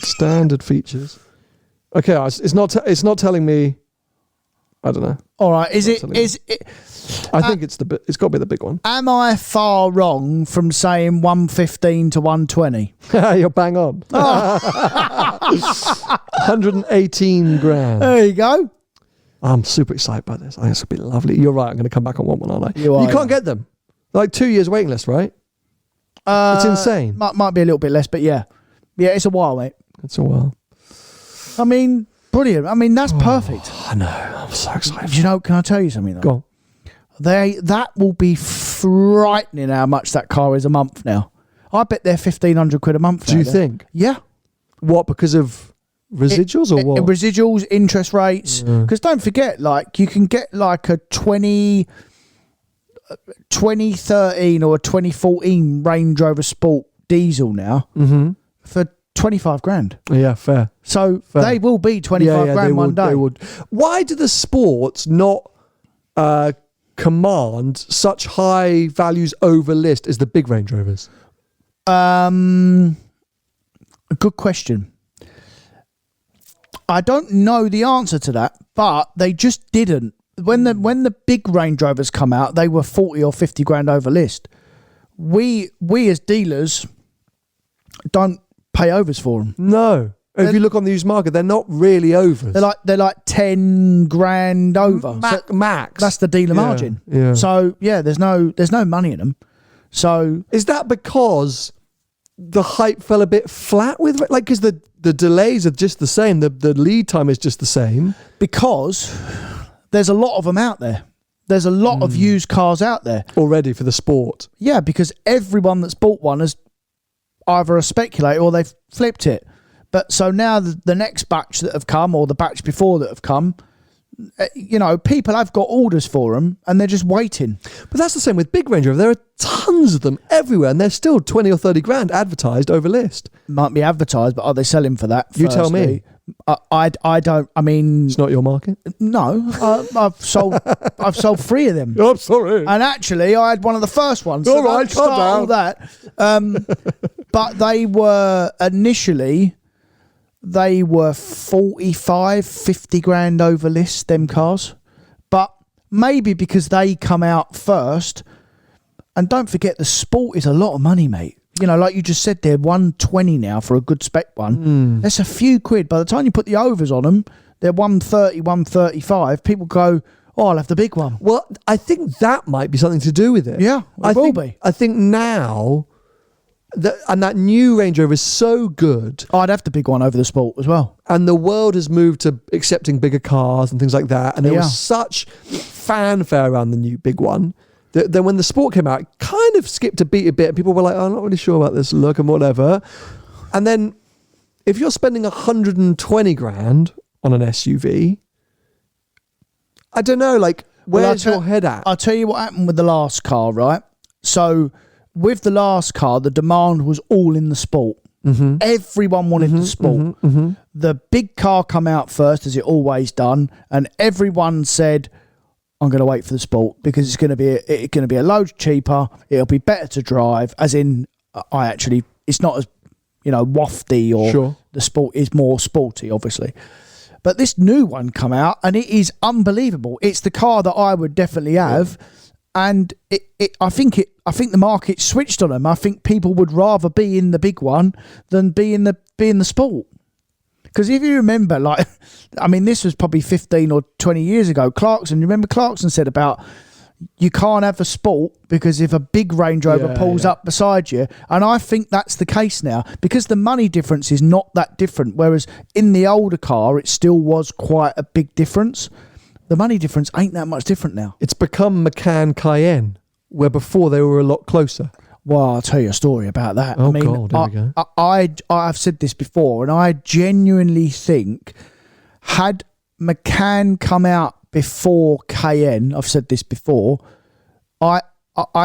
Standard features. Okay, it's not telling me... I don't know. All right, is it? I think it's got to be the big one. Am I far wrong from saying 115 to 120? You're bang on. 118 grand. There you go. I'm super excited by this. I think it's going to be lovely. You're right. I'm going to come back on one, aren't I? You can't get them. 2 years waiting list, right? It's insane. Might be a little bit less, but yeah, it's a while, mate. It's a while. Brilliant. That's perfect. I know. I'm so excited. Can I tell you something though? Go on. That will be frightening how much that car is a month now. I bet they're 1,500 quid a month now. Do you think? Yeah. What, because of residuals or what? Residuals, interest rates. Because don't forget, you can get a 2013 or a 2014 Range Rover Sport diesel now for 25 grand. Yeah, fair. So they will be 25 grand one day. They would. Why do the sports not command such high values over list as the big Range Rovers? A good question. I don't know the answer to that, but they just didn't. when the big Range Rovers come out, they were 40 or 50 grand over list. We as dealers don't pay overs for them. No. If you look on the used market, they're not really overs. They're like 10 grand over. Max. That's the dealer margin. Yeah. So there's no money in them. So is that because the hype fell a bit flat with, like, because the delays are just the same, the lead time is just the same? Because there's a lot of them out there. There's a lot of used cars out there already for the sport. Yeah, because everyone that's bought one has either a speculator or they've flipped it. But so now the next batch that have come, or the batch before that have come, people have got orders for them and they're just waiting. But that's the same with big Range Rover. There are tons of them everywhere and they're still 20 or 30 grand advertised over list. Might be advertised, but are they selling for that? You tell me. I don't. I mean, it's not your market. No, I've sold 3 of them. I'm sorry. And actually, I had one of the first ones. All right, calm down. All that. But they were initially. They were 45, 50 grand over list, them cars. But maybe because they come out first. And don't forget, the sport is a lot of money, mate. Like you just said, they're 120 now for a good spec one. That's a few quid. By the time you put the overs on them, they're 130, 135. People go, I'll have the big one. Well, I think that might be something to do with it. Yeah, it will be. I think now... that new Range Rover is so good. I'd have the big one over the sport as well. And the world has moved to accepting bigger cars and things like that. And there was such fanfare around the new big one that then when the sport came out, it kind of skipped a beat a bit. And people were like, I'm not really sure about this look and whatever. And then if you're spending 120 grand on an SUV, I don't know, like, where's your head at? I'll tell you what happened with the last car, right? So... with the last car, the demand was all in the sport. Everyone wanted the sport. The big car come out first, as it always done, and everyone said, "I'm going to wait for the sport because it's going to be a load cheaper. It'll be better to drive." As in, it's not as wafty, or the sport is more sporty, obviously. But this new one come out, and it is unbelievable. It's the car that I would definitely have. And I think the market switched on them. I think people would rather be in the big one than be in the sport. Because if you remember, this was probably 15 or 20 years ago. Clarkson said about you can't have a sport because if a big Range Rover pulls up beside you, and I think that's the case now because the money difference is not that different. Whereas in the older car, it still was quite a big difference. The money difference ain't that much different now. It's become Macan Cayenne, where before they were a lot closer. Well, I'll tell you a story about that. Oh, God, there we go. I've said this before, and I genuinely think had Macan come out before Cayenne, I've said this before, I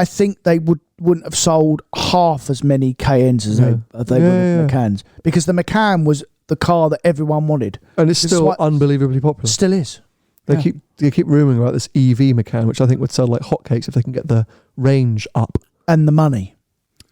think they wouldn't have sold half as many Cayennes as they would have Macans. Because the Macan was the car that everyone wanted. And it's still unbelievably popular. Still is. They keep rumoring about this EV Macan, which I think would sell like hotcakes if they can get the range up. And the money.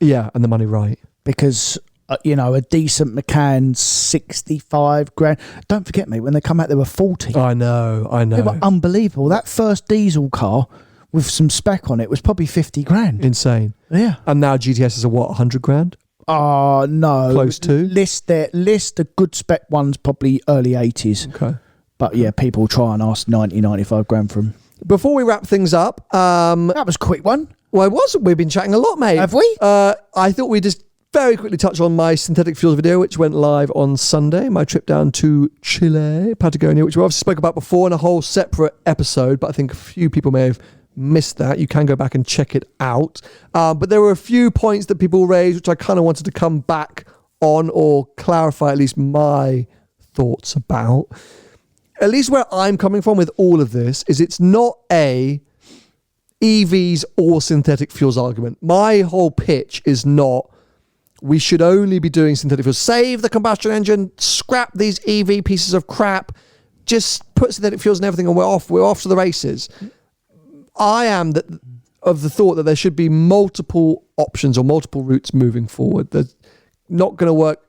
Yeah, and the money right. Because, a decent Macan, 65 grand. Don't forget, mate, when they come out, they were 40. I know. They were unbelievable. That first diesel car with some spec on it was probably 50 grand. Insane. Yeah. And now GTS is 100 grand? Oh, no. Close to? List the good spec ones, probably early 80s. Okay. But yeah, people try and ask 90, 95 grand from. Before we wrap things up, that was a quick one. Well, it was. We've been chatting a lot, mate. Have we? I thought we'd just very quickly touch on my synthetic fuels video, which went live on Sunday. My trip down to Chile, Patagonia, which we obviously spoke about before in a whole separate episode, but I think a few people may have missed that. You can go back and check it out. But there were a few points that people raised, which I kind of wanted to come back on or clarify at least my thoughts about. At least where I'm coming from with all of this is it's not a EVs or synthetic fuels argument. My whole pitch is not we should only be doing synthetic fuels. Save the combustion engine, scrap these EV pieces of crap, just put synthetic fuels and everything and we're off to the races. I am of the thought that there should be multiple options or multiple routes moving forward. There's not going to work.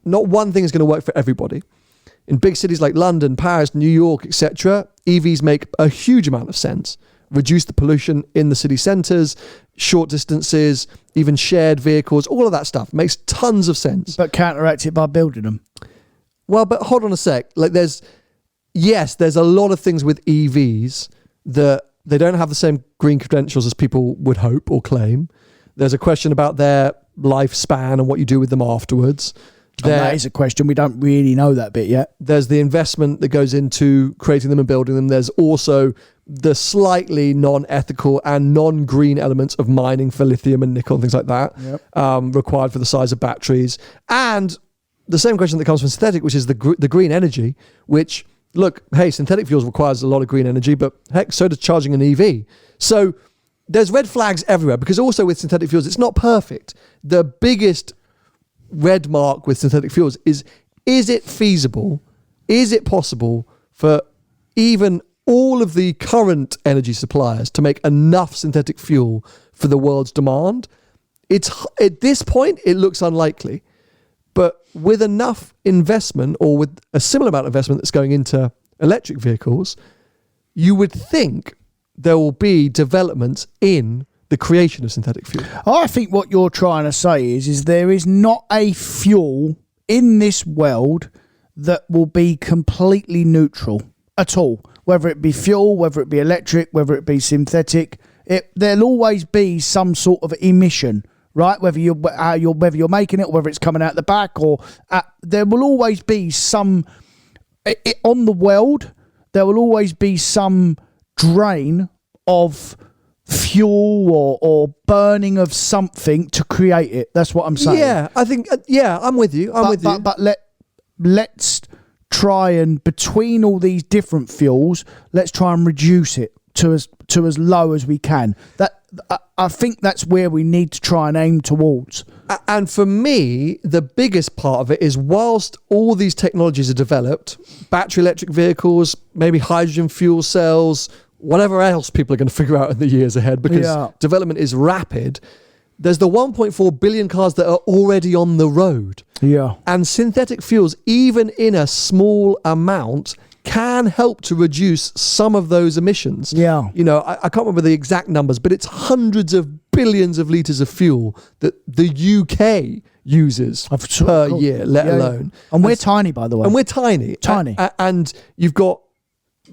Not one thing is going to work for everybody. in big cities like London, Paris, New York, etc., EVs make a huge amount of sense. Reduce the pollution in the city centres, short distances, even shared vehicles, all of that stuff makes tons of sense. But counteract it by building them. Well, but hold on a sec. Like there's a lot of things with EVs that they don't have the same green credentials as people would hope or claim. There's a question about their lifespan and what you do with them afterwards. That is a question. We don't really know that bit yet. There's the investment that goes into creating them and building them. There's also the slightly non-ethical and non-green elements of mining for lithium and nickel and things like that, required for the size of batteries. And the same question that comes from synthetic, which is the green energy, which, look, hey, synthetic fuels requires a lot of green energy, but heck, so does charging an EV. So there's red flags everywhere, because also with synthetic fuels, it's not perfect. The biggest red mark with synthetic fuels is it feasible? Is it possible for even all of the current energy suppliers to make enough synthetic fuel for the world's demand? At this point, it looks unlikely. But with enough investment, or with a similar amount of investment that's going into electric vehicles, you would think there will be developments in the creation of synthetic fuel. I think what you're trying to say is there is not a fuel in this world that will be completely neutral at all. Whether it be fuel, whether it be electric, whether it be synthetic, there'll always be some sort of emission, right? Whether you're making it, or whether it's coming out the back, or there will always be some on the world. There will always be some drain of fuel or burning of something to create it. That's what I'm saying. Yeah, I think. I'm with you. But let's try and, between all these different fuels, let's try and reduce it to as low as we can. I think that's where we need to try and aim towards. And for me, the biggest part of it is, whilst all these technologies are developed, battery electric vehicles, maybe hydrogen fuel cells, whatever else people are going to figure out in the years ahead, because development is rapid, there's the 1.4 billion cars that are already on the road. Yeah. And synthetic fuels, even in a small amount, can help to reduce some of those emissions. Yeah. You know, I can't remember the exact numbers, but it's hundreds of billions of litres of fuel that the UK uses per year, let alone. And we're tiny, by the way. And we're tiny. Tiny. And you've got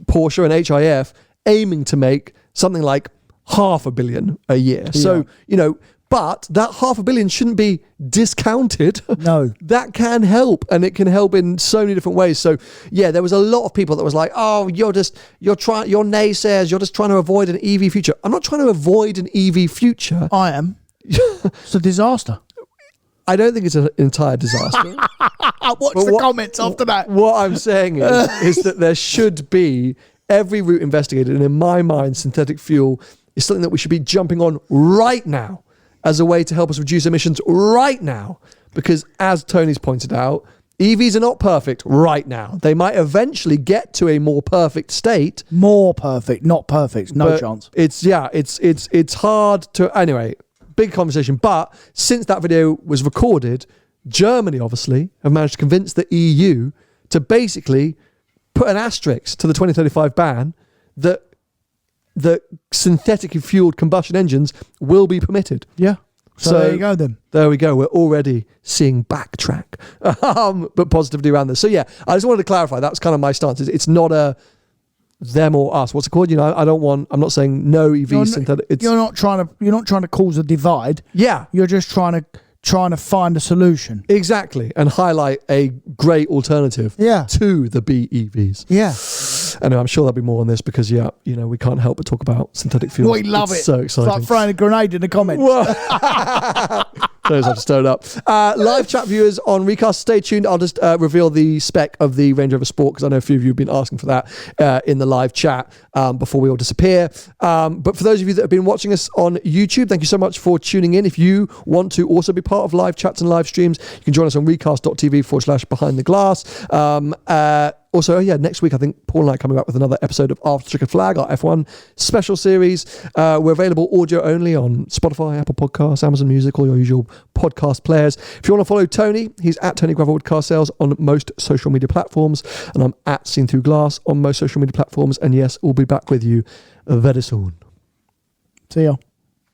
Porsche and HIF aiming to make something like 500 million a year. So, you know, but that 500 million shouldn't be discounted. No. That can help, and it can help in so many different ways. So yeah, there was a lot of people that was like, oh, you're naysayers, you're just trying to avoid an EV future. I'm not trying to avoid an EV future. I am. It's a disaster. I don't think it's an entire disaster. Watch the comments after that. What I'm saying is that there should be every route investigated, and in my mind, synthetic fuel is something that we should be jumping on right now as a way to help us reduce emissions right now. Because as Tony's pointed out, EVs are not perfect right now. They might eventually get to a more perfect state. More perfect, not perfect. No chance. It's hard to... Anyway, big conversation. But since that video was recorded, Germany obviously have managed to convince the EU to basically put an asterisk to the 2035 ban that synthetically fueled combustion engines will be permitted. Yeah. So there you go then. There we go. We're already seeing backtrack, but positivity around this. So yeah, I just wanted to clarify. That's kind of my stance. It's not a them or us. What's it called? You know, I'm not saying no EV synthetic. You're not trying to cause a divide. Yeah. You're just trying to find a solution. Exactly. And highlight a great alternative to the BEVs. Yeah. Anyway, I'm sure there'll be more on this because, we can't help but talk about synthetic fuels. We love it. So exciting. It's like throwing a grenade in the comments. Those have to stir it up. Live chat viewers on Recast, stay tuned. I'll just reveal the spec of the Range Rover Sport, because I know a few of you have been asking for that in the live chat before we all disappear. But for those of you that have been watching us on YouTube, thank you so much for tuning in. If you want to also be part of live chats and live streams, you can join us on recast.tv/behind the glass. Also, next week I think Paul and I are coming up with another episode of After Checkered Flag, our F1 special series. We're available audio only on Spotify, Apple Podcasts, Amazon Music, all your usual podcast players. If you want to follow Tony, he's at Tony Gravelwood Car Sales on most social media platforms, and I'm at Seen Through Glass on most social media platforms. And yes, we'll be back with you very soon. See ya.